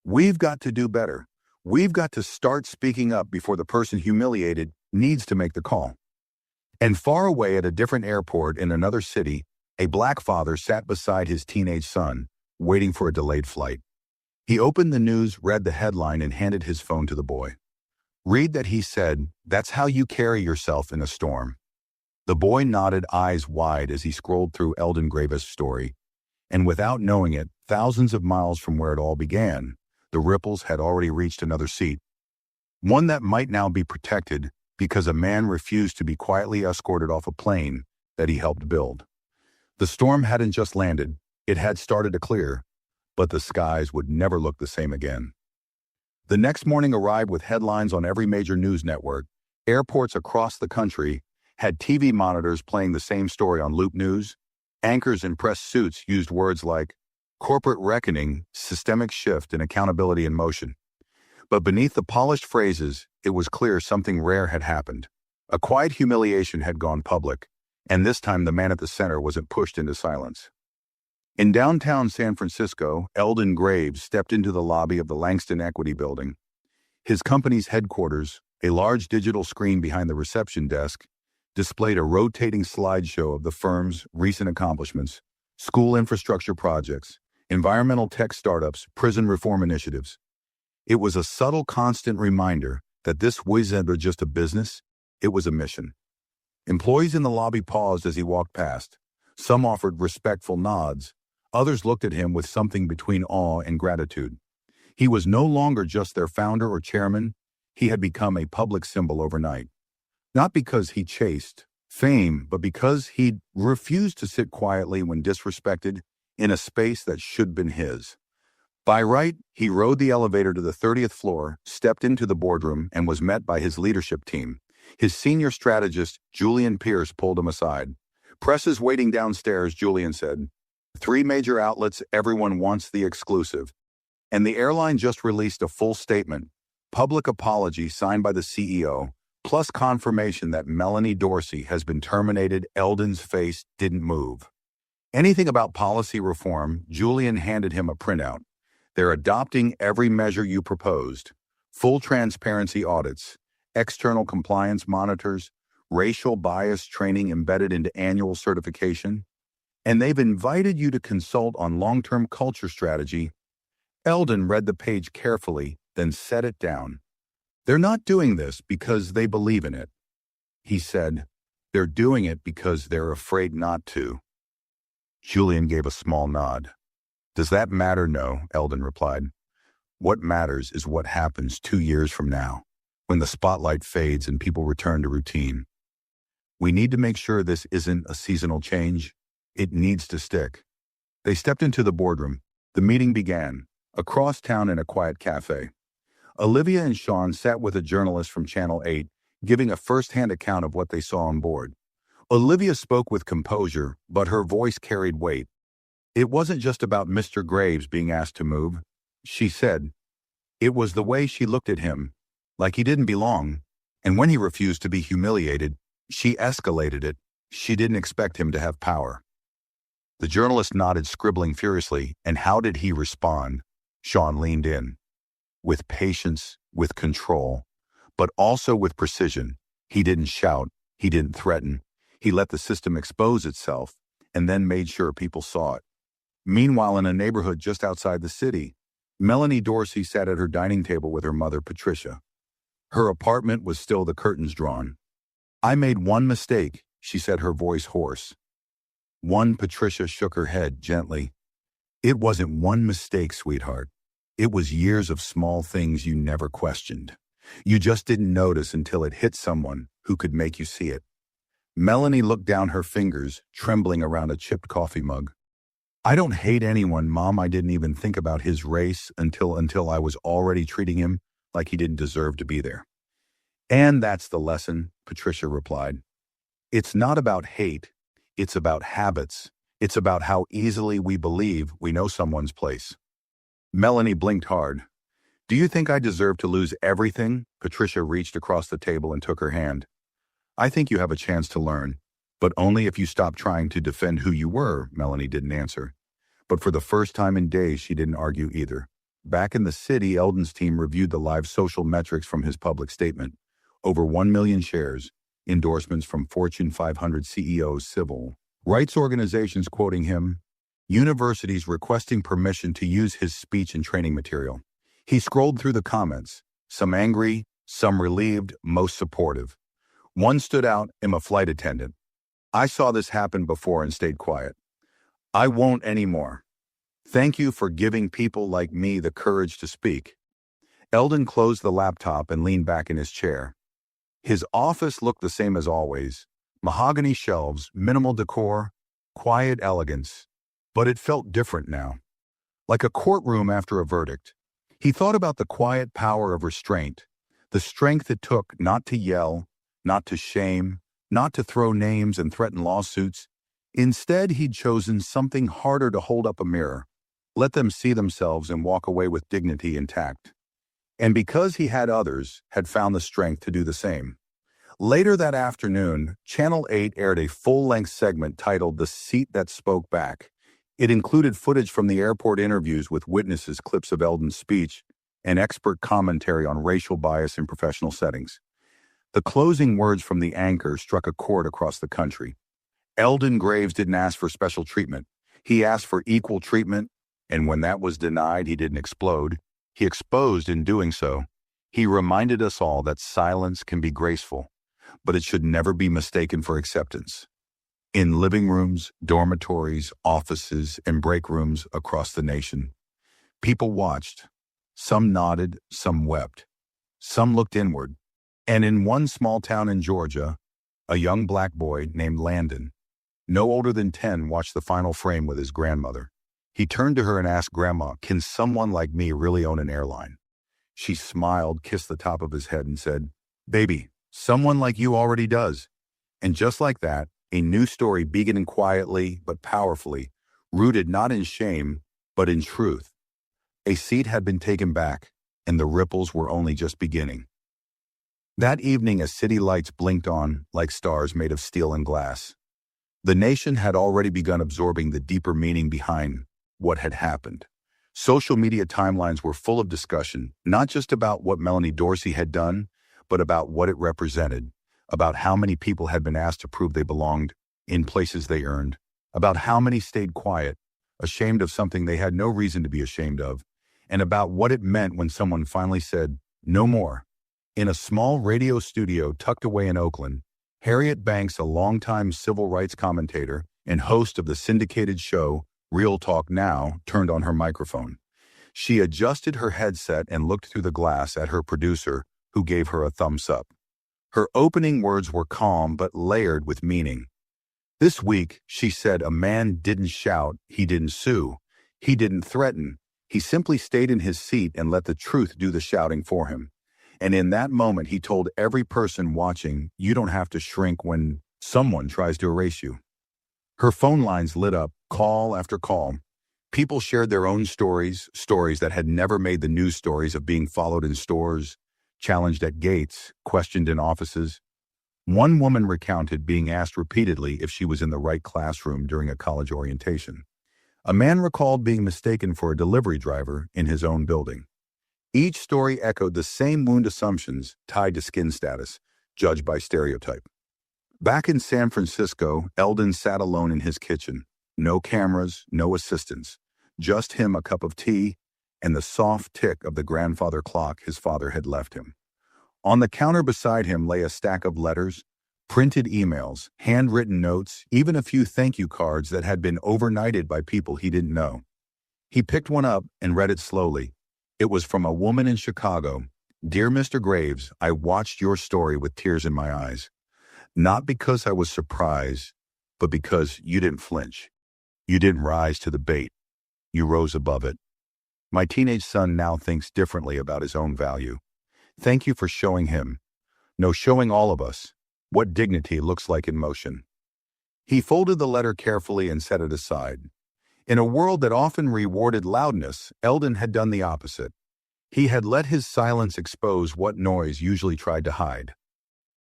We've got to do better. We've got to start speaking up before the person humiliated needs to make the call. And far away at a different airport in another city, a black father sat beside his teenage son, waiting for a delayed flight. He opened the news, read the headline, and handed his phone to the boy. Read that, he said, "That's how you carry yourself in a storm." The boy nodded, eyes wide, as he scrolled through Eldon Graves' story, and without knowing it, thousands of miles from where it all began, the ripples had already reached another seat, one that might now be protected because a man refused to be quietly escorted off a plane that he helped build. The storm hadn't just landed, it had started to clear, but the skies would never look the same again. The next morning arrived with headlines on every major news network. Airports across the country had TV monitors playing the same story on loop news. Anchors in press suits used words like corporate reckoning, systemic shift, and accountability in motion. But beneath the polished phrases, it was clear something rare had happened. A quiet humiliation had gone public, and this time the man at the center wasn't pushed into silence. In downtown San Francisco, Eldon Graves stepped into the lobby of the Langston Equity Building. His company's headquarters, a large digital screen behind the reception desk, displayed a rotating slideshow of the firm's recent accomplishments, school infrastructure projects, environmental tech startups, prison reform initiatives. It was a subtle, constant reminder that this wasn't just a business, it was a mission. Employees in the lobby paused as he walked past. Some offered respectful nods. Others looked at him with something between awe and gratitude. He was no longer just their founder or chairman. He had become a public symbol overnight. Not because he chased fame, but because he refused to sit quietly when disrespected in a space that should have been his. By right, he rode the elevator to the 30th floor, stepped into the boardroom, and was met by his leadership team. His senior strategist, Julian Pierce, pulled him aside. "Press is waiting downstairs," Julian said. "3 major outlets, everyone wants the exclusive." And the airline just released a full statement, public apology signed by the CEO, plus confirmation that Melanie Dorsey has been terminated. Eldon's face didn't move. Anything about policy reform, Julian handed him a printout. "They're adopting every measure you proposed. Full transparency audits, external compliance monitors, racial bias training embedded into annual certification. And they've invited you to consult on long-term culture strategy." Eldon read the page carefully, then set it down. "They're not doing this because they believe in it," he said. "They're doing it because they're afraid not to." Julian gave a small nod. "Does that matter?" "No," Eldon replied. "What matters is what happens 2 years from now, when the spotlight fades and people return to routine. We need to make sure this isn't a seasonal change. It needs to stick." They stepped into the boardroom. The meeting began, across town in a quiet cafe. Olivia and Sean sat with a journalist from Channel 8, giving a first-hand account of what they saw on board. Olivia spoke with composure, but her voice carried weight. It wasn't just about Mr. Graves being asked to move, she said. It was the way she looked at him, like he didn't belong, and when he refused to be humiliated, she escalated it. She didn't expect him to have power. The journalist nodded, scribbling furiously. "And how did he respond?" Sean leaned in. "With patience, with control, but also with precision. He didn't shout, he didn't threaten. He let the system expose itself, and then made sure people saw it." Meanwhile, in a neighborhood just outside the city, Melanie Dorsey sat at her dining table with her mother, Patricia. Her apartment was still the curtains drawn. "I made one mistake," she said, her voice hoarse. "One?" Patricia shook her head gently. "It wasn't one mistake, sweetheart. It was years of small things you never questioned. You just didn't notice until it hit someone who could make you see it." Melanie looked down, her fingers trembling around a chipped coffee mug. "I don't hate anyone, Mom. I didn't even think about his race until I was already treating him like he didn't deserve to be there." "And that's the lesson," Patricia replied. "It's not about hate. It's about habits. It's about how easily we believe we know someone's place." Melanie blinked hard. "Do you think I deserve to lose everything?" Patricia reached across the table and took her hand. "I think you have a chance to learn, but only if you stop trying to defend who you were." Melanie didn't answer. But for the first time in days, she didn't argue either. Back in the city, Eldon's team reviewed the live social metrics from his public statement. Over 1 million shares, endorsements from Fortune 500 CEOs, civil rights organizations quoting him, universities requesting permission to use his speech and training material. He scrolled through the comments, some angry, some relieved, most supportive. One stood out: "I'm a flight attendant. I saw this happen before and stayed quiet. I won't anymore. Thank you for giving people like me the courage to speak." Eldon closed the laptop and leaned back in his chair. His office looked the same as always: mahogany shelves, minimal decor, quiet elegance. But it felt different now, like a courtroom after a verdict. He thought about the quiet power of restraint, the strength it took not to yell, not to shame, not to throw names and threaten lawsuits. Instead, he'd chosen something harder: to hold up a mirror, let them see themselves and walk away with dignity intact. And because he had others, had found the strength to do the same. Later that afternoon, Channel 8 aired a full-length segment titled "The Seat That Spoke Back." It included footage from the airport interviews with witnesses, clips of Eldon's speech, and expert commentary on racial bias in professional settings. The closing words from the anchor struck a chord across the country. Eldon Graves didn't ask for special treatment. He asked for equal treatment, and when that was denied, he didn't explode. He exposed in doing so. He reminded us all that silence can be graceful, but it should never be mistaken for acceptance. In living rooms, dormitories, offices, and break rooms across the nation, people watched. Some nodded, some wept. Some looked inward. And in one small town in Georgia, a young black boy named Landon, no older than 10, watched the final frame with his grandmother. He turned to her and asked, "Grandma, can someone like me really own an airline?" She smiled, kissed the top of his head, and said, "Baby, someone like you already does." And just like that, a new story began quietly but powerfully, rooted not in shame, but in truth. A seat had been taken back, and the ripples were only just beginning. That evening, as city lights blinked on like stars made of steel and glass, the nation had already begun absorbing the deeper meaning behind what had happened. Social media timelines were full of discussion, not just about what Melanie Dorsey had done, but about what it represented, about how many people had been asked to prove they belonged in places they earned, about how many stayed quiet, ashamed of something they had no reason to be ashamed of, and about what it meant when someone finally said, "No more." In a small radio studio tucked away in Oakland, Harriet Banks, a longtime civil rights commentator and host of the syndicated show Real Talk Now, turned on her microphone. She adjusted her headset and looked through the glass at her producer, who gave her a thumbs up. Her opening words were calm but layered with meaning. "This week," she said, "a man didn't shout, he didn't sue, he didn't threaten. He simply stayed in his seat and let the truth do the shouting for him. And in that moment, he told every person watching, you don't have to shrink when someone tries to erase you." Her phone lines lit up, call after call. People shared their own stories, stories that had never made the news stories of being followed in stores, challenged at gates, questioned in offices. One woman recounted being asked repeatedly if she was in the right classroom during a college orientation. A man recalled being mistaken for a delivery driver in his own building. Each story echoed the same wound: assumptions tied to skin status, judged by stereotype. Back in San Francisco, Eldon sat alone in his kitchen. No cameras, no assistants, just him, a cup of tea, and the soft tick of the grandfather clock his father had left him. On the counter beside him lay a stack of letters, printed emails, handwritten notes, even a few thank you cards that had been overnighted by people he didn't know. He picked one up and read it slowly. It was from a woman in Chicago. "Dear Mr. Graves, I watched your story with tears in my eyes. Not because I was surprised, but because you didn't flinch. You didn't rise to the bait. You rose above it. My teenage son now thinks differently about his own value. Thank you for showing him, no, showing all of us, what dignity looks like in motion." He folded the letter carefully and set it aside. In a world that often rewarded loudness, Eldon had done the opposite. He had let his silence expose what noise usually tried to hide.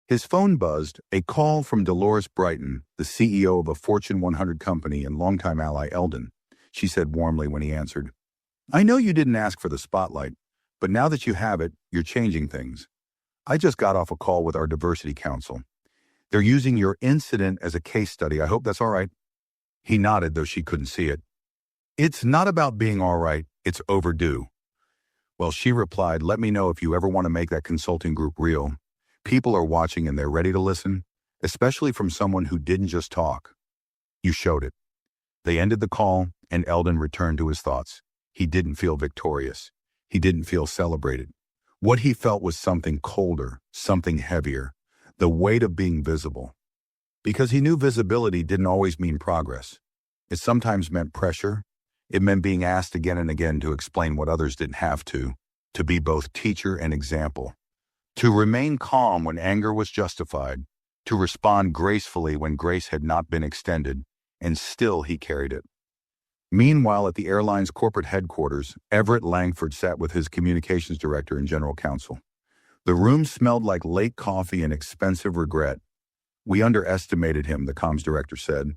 His phone buzzed, a call from Dolores Brighton, the CEO of a Fortune 100 company and longtime ally Eldon. She said warmly when he answered, "I know you didn't ask for the spotlight, but now that you have it, you're changing things. I just got off a call with our diversity council. They're using your incident as a case study. I hope that's all right." He nodded, though she couldn't see it. "It's not about being all right, it's overdue." Well, she replied, "Let me know if you ever want to make that consulting group real. People are watching and they're ready to listen. especially from someone who didn't just talk. You showed it. They ended the call, and Eldon returned to his thoughts. He didn't feel victorious. He didn't feel celebrated. What he felt was something colder, something heavier, the weight of being visible. Because he knew visibility didn't always mean progress. It sometimes meant pressure. It meant being asked again and again to explain what others didn't have to be both teacher and example, to remain calm when anger was justified, to respond gracefully when grace had not been extended, and still he carried it. Meanwhile, at the airline's corporate headquarters, Everett Langford sat with his communications director and general counsel. The room smelled like late coffee and expensive regret. "We underestimated him," the comms director said.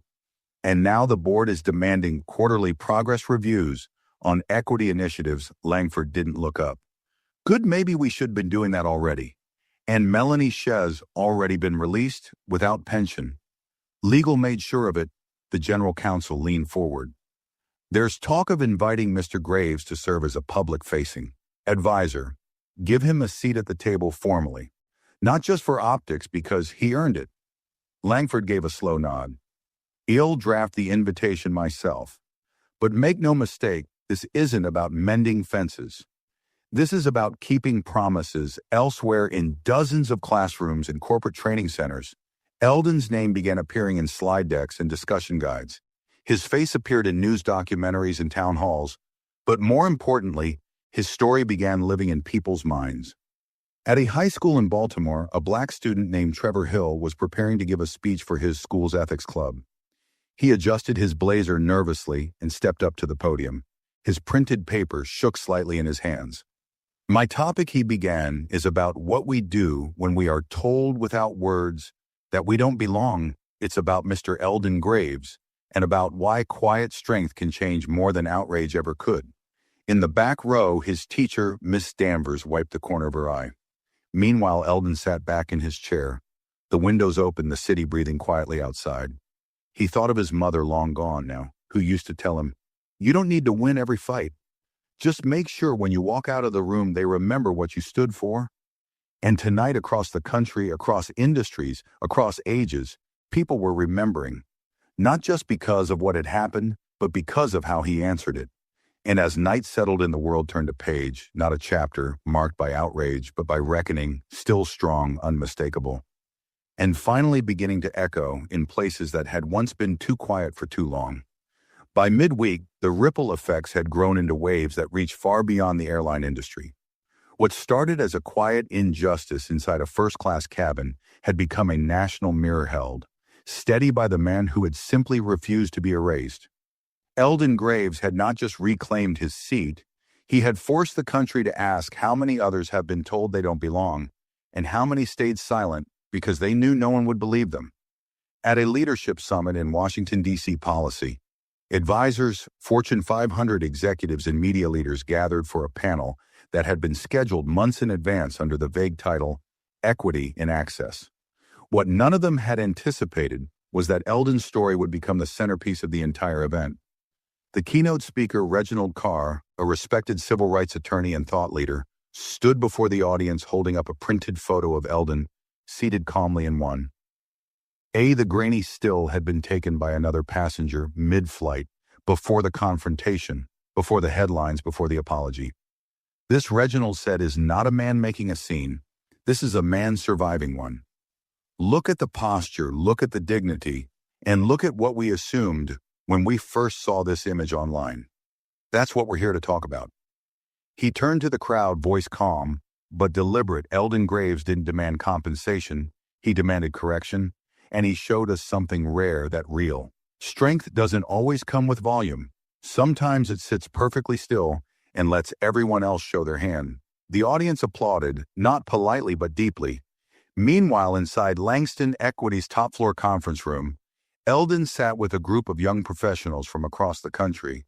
"And now the board is demanding quarterly progress reviews on equity initiatives." Langford didn't look up. "Good, maybe we should have been doing that already. And Melanie Shez already been released without pension. Legal made sure of it." The general counsel leaned forward. "There's talk of inviting Mr. Graves to serve as a public-facing advisor. Give him a seat at the table formally. Not just for optics, because he earned it." Langford gave a slow nod. "I'll draft the invitation myself. But make no mistake, this isn't about mending fences. This is about keeping promises." Elsewhere, in dozens of classrooms and corporate training centers, Eldon's name began appearing in slide decks and discussion guides. His face appeared in news documentaries and town halls, but more importantly, his story began living in people's minds. At a high school in Baltimore, a black student named Trevor Hill was preparing to give a speech for his school's ethics club. He adjusted his blazer nervously and stepped up to the podium. His printed paper shook slightly in his hands. "My topic," he began, "is about what we do when we are told without words that we don't belong. It's about Mr. Eldon Graves, and about why quiet strength can change more than outrage ever could." In the back row, his teacher, Miss Danvers, wiped the corner of her eye. Meanwhile, Eldon sat back in his chair, the windows open, the city breathing quietly outside. He thought of his mother, long gone now, who used to tell him, "You don't need to win every fight. Just make sure when you walk out of the room they remember what you stood for." And tonight, across the country, across industries, across ages, people were remembering, not just because of what had happened, but because of how he answered it. And as night settled in, the world turned a page, not a chapter marked by outrage, but by reckoning, still strong, unmistakable. And finally beginning to echo in places that had once been too quiet for too long. By midweek, the ripple effects had grown into waves that reached far beyond the airline industry. What started as a quiet injustice inside a first-class cabin had become a national mirror held, steady by the man who had simply refused to be erased. Eldon Graves had not just reclaimed his seat, he had forced the country to ask how many others have been told they don't belong, and how many stayed silent because they knew no one would believe them. At a leadership summit in Washington, D.C. policy, advisors, Fortune 500 executives, and media leaders gathered for a panel that had been scheduled months in advance under the vague title, Equity in Access. What none of them had anticipated was that Eldon's story would become the centerpiece of the entire event. The keynote speaker, Reginald Carr, a respected civil rights attorney and thought leader, stood before the audience holding up a printed photo of Eldon, seated calmly in one. The grainy still had been taken by another passenger mid-flight, before the confrontation, before the headlines, before the apology. "This," Reginald said, "is not a man making a scene. This is a man surviving one. Look at the posture, look at the dignity, and look at what we assumed when we first saw this image online. That's what we're here to talk about." He turned to the crowd, voice calm, but deliberate. "Eldon Graves didn't demand compensation. He demanded correction, and he showed us something rare, that real strength doesn't always come with volume. Sometimes it sits perfectly still and lets everyone else show their hand." The audience applauded, not politely but deeply. Meanwhile, inside Langston Equity's top-floor conference room, Eldon sat with a group of young professionals from across the country.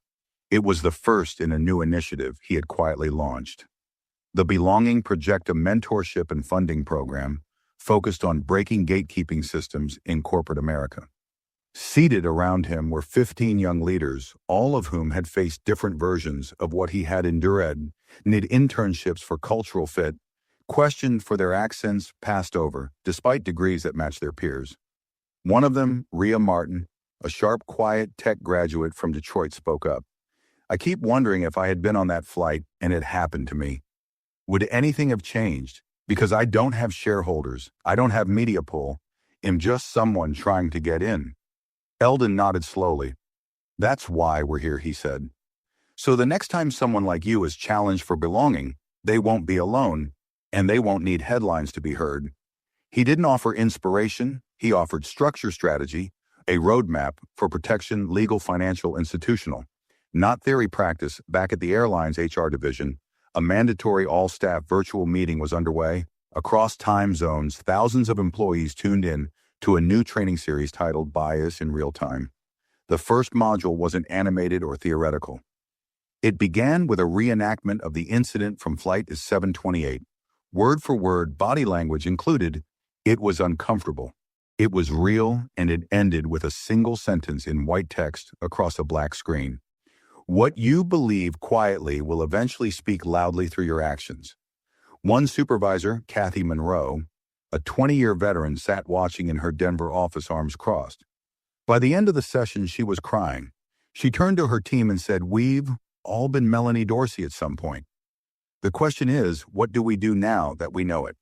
It was the first in a new initiative he had quietly launched. The Belonging Project, a mentorship and funding program focused on breaking gatekeeping systems in corporate America. Seated around him were 15 young leaders, all of whom had faced different versions of what he had endured, needed internships for cultural fit, questioned for their accents, passed over, despite degrees that matched their peers. One of them, Rhea Martin, a sharp, quiet tech graduate from Detroit, spoke up. I keep wondering if I had been on that flight and it happened to me. Would anything have changed? Because I don't have shareholders, I don't have media pull, I'm just someone trying to get in. Eldon nodded slowly. That's why we're here, he said. So the next time someone like you is challenged for belonging, they won't be alone, and they won't need headlines to be heard. He didn't offer inspiration, he offered structure strategy, a roadmap for protection, legal, financial, institutional. Not theory practice. Back at the airline's HR division, a mandatory all-staff virtual meeting was underway. Across time zones, thousands of employees tuned in to a new training series titled Bias in Real Time. The first module wasn't animated or theoretical. It began with a reenactment of the incident from Flight 728. Word for word, body language included. It was uncomfortable. It was real, and it ended with a single sentence in white text across a black screen. What you believe quietly will eventually speak loudly through your actions. One supervisor, Kathy Monroe, a 20-year veteran, sat watching in her Denver office, arms crossed. By the end of the session, she was crying. She turned to her team and said, "We've all been Melanie Dorsey at some point. The question is, what do we do now that we know it?"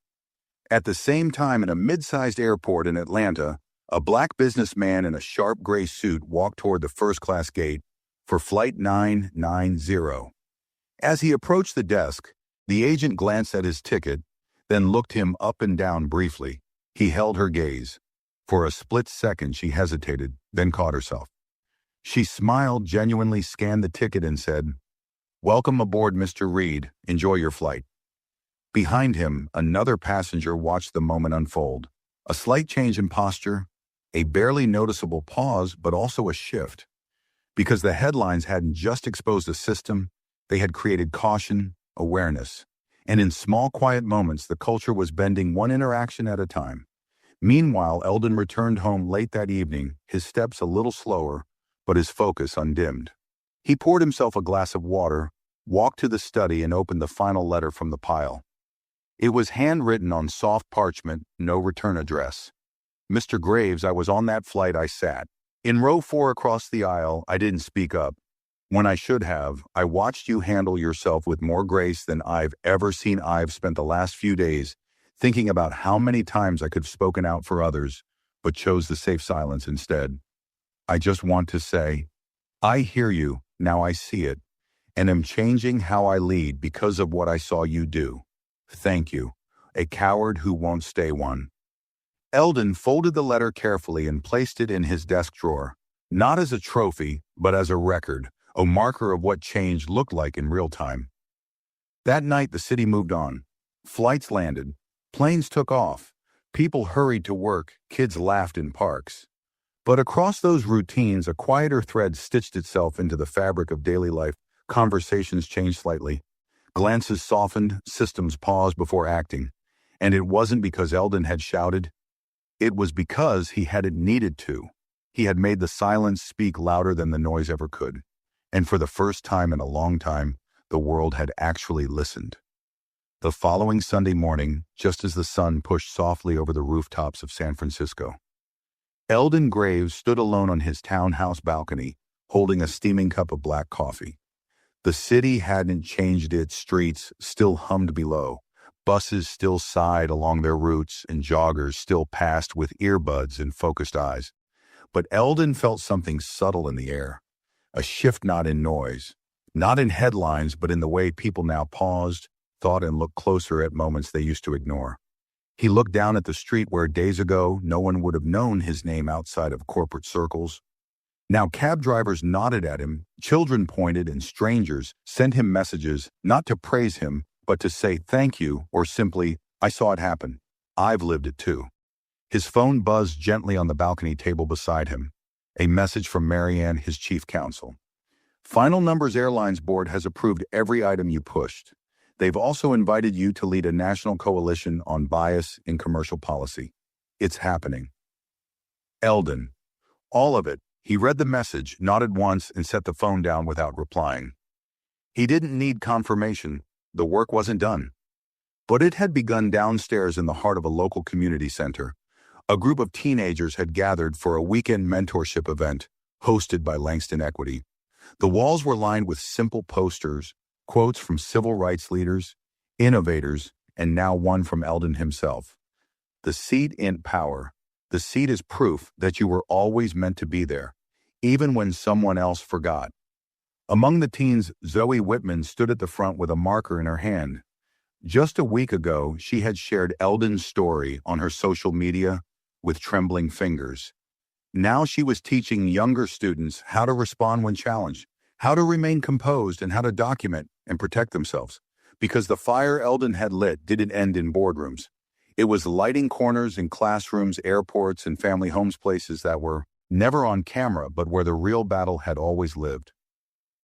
At the same time, in a mid-sized airport in Atlanta, a black businessman in a sharp gray suit walked toward the first-class gate for Flight 990. As he approached the desk, the agent glanced at his ticket, then looked him up and down briefly. He held her gaze. For a split second, she hesitated, then caught herself. She smiled, genuinely scanned the ticket, and said, "Welcome aboard, Mr. Reed. Enjoy your flight." Behind him, another passenger watched the moment unfold. A slight change in posture, a barely noticeable pause, but also a shift. Because the headlines hadn't just exposed a system, they had created caution, awareness. And in small, quiet moments, the culture was bending one interaction at a time. Meanwhile, Eldon returned home late that evening, his steps a little slower, but his focus undimmed. He poured himself a glass of water, walked to the study, and opened the final letter from the pile. It was handwritten on soft parchment, no return address. "Mr. Graves, I was on that flight. I sat in row 4 across the aisle. I didn't speak up. When I should have, I watched you handle yourself with more grace than I've ever seen. I've spent the last few days thinking about how many times I could have spoken out for others, but chose the safe silence instead. I just want to say, I hear you, now I see it, and am changing how I lead because of what I saw you do. Thank you, a coward who won't stay one." Eldon folded the letter carefully and placed it in his desk drawer, not as a trophy, but as a record, a marker of what change looked like in real time. That night, the city moved on. Flights landed. Planes took off. People hurried to work. Kids laughed in parks. But across those routines, a quieter thread stitched itself into the fabric of daily life. Conversations changed slightly. Glances softened, systems paused before acting. And it wasn't because Eldon had shouted. It was because he hadn't needed to. He had made the silence speak louder than the noise ever could. And for the first time in a long time, the world had actually listened. The following Sunday morning, just as the sun pushed softly over the rooftops of San Francisco, Eldon Graves stood alone on his townhouse balcony, holding a steaming cup of black coffee. The city hadn't changed. Its streets still hummed below. Buses still sighed along their routes, and joggers still passed with earbuds and focused eyes. But Eldon felt something subtle in the air, a shift not in noise, not in headlines, but in the way people now paused, thought, and looked closer at moments they used to ignore. He looked down at the street where days ago no one would have known his name outside of corporate circles. Now cab drivers nodded at him, children pointed, and strangers sent him messages, not to praise him, but to say thank you, or simply, "I saw it happen. I've lived it too." His phone buzzed gently on the balcony table beside him. A message from Marianne, his chief counsel. "Final Numbers Airlines Board has approved every item you pushed. They've also invited you to lead a national coalition on bias in commercial policy. It's happening." Eldon. All of it. He read the message, nodded once, and set the phone down without replying. He didn't need confirmation. The work wasn't done. But it had begun downstairs in the heart of a local community center, A group of teenagers had gathered for a weekend mentorship event hosted by Langston Equity. The walls were lined with simple posters, quotes from civil rights leaders, innovators, and now one from Eldon himself. The seat in power. The seat is proof that you were always meant to be there, even when someone else forgot. Among the teens, Zoe Whitman stood at the front with a marker in her hand. Just a week ago, she had shared Eldon's story on her social media with trembling fingers. Now she was teaching younger students how to respond when challenged, how to remain composed, and how to document and protect themselves. Because the fire Eldon had lit didn't end in boardrooms. It was lighting corners in classrooms, airports, and family homes, places that were never on camera, but where the real battle had always lived.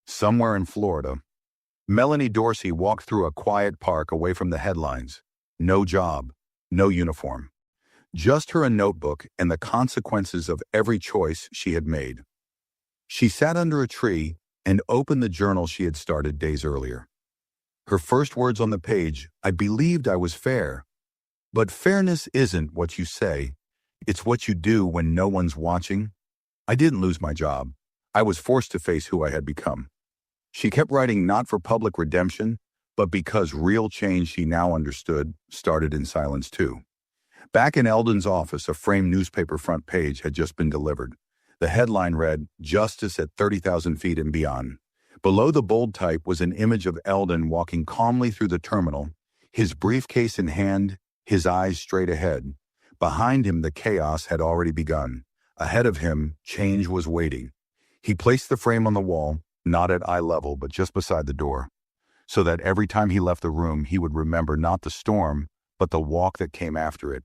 Somewhere in Florida, Melanie Dorsey walked through a quiet park away from the headlines. No job, no uniform. Just her a notebook and the consequences of every choice she had made. She sat under a tree and opened the journal she had started days earlier. Her first words on the page, "I believed I was fair. But fairness isn't what you say. It's what you do when no one's watching. I didn't lose my job. I was forced to face who I had become." She kept writing not for public redemption, but because real change she now understood started in silence too. Back in Eldon's office, a framed newspaper front page had just been delivered. The headline read, "Justice at 30,000 feet and beyond." Below the bold type was an image of Eldon walking calmly through the terminal, his briefcase in hand, his eyes straight ahead. Behind him, the chaos had already begun. Ahead of him, change was waiting. He placed the frame on the wall, not at eye level, but just beside the door, so that every time he left the room, he would remember not the storm, but the walk that came after it.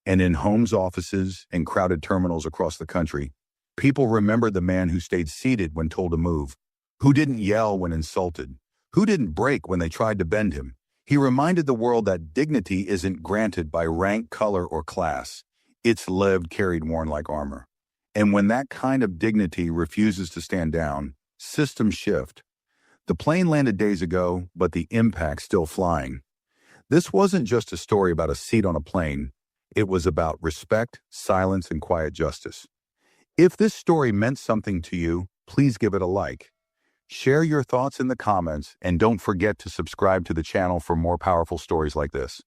And in homes, offices, and crowded terminals across the country, people remembered the man who stayed seated when told to move, who didn't yell when insulted, who didn't break when they tried to bend him. He reminded the world that dignity isn't granted by rank, color, or class. It's lived, carried, worn like armor. And when that kind of dignity refuses to stand down, systems shift. The plane landed days ago, but the impact's still flying. This wasn't just a story about a seat on a plane. It was about respect, silence, and quiet justice. If this story meant something to you, please give it a like. Share your thoughts in the comments, and don't forget to subscribe to the channel for more powerful stories like this.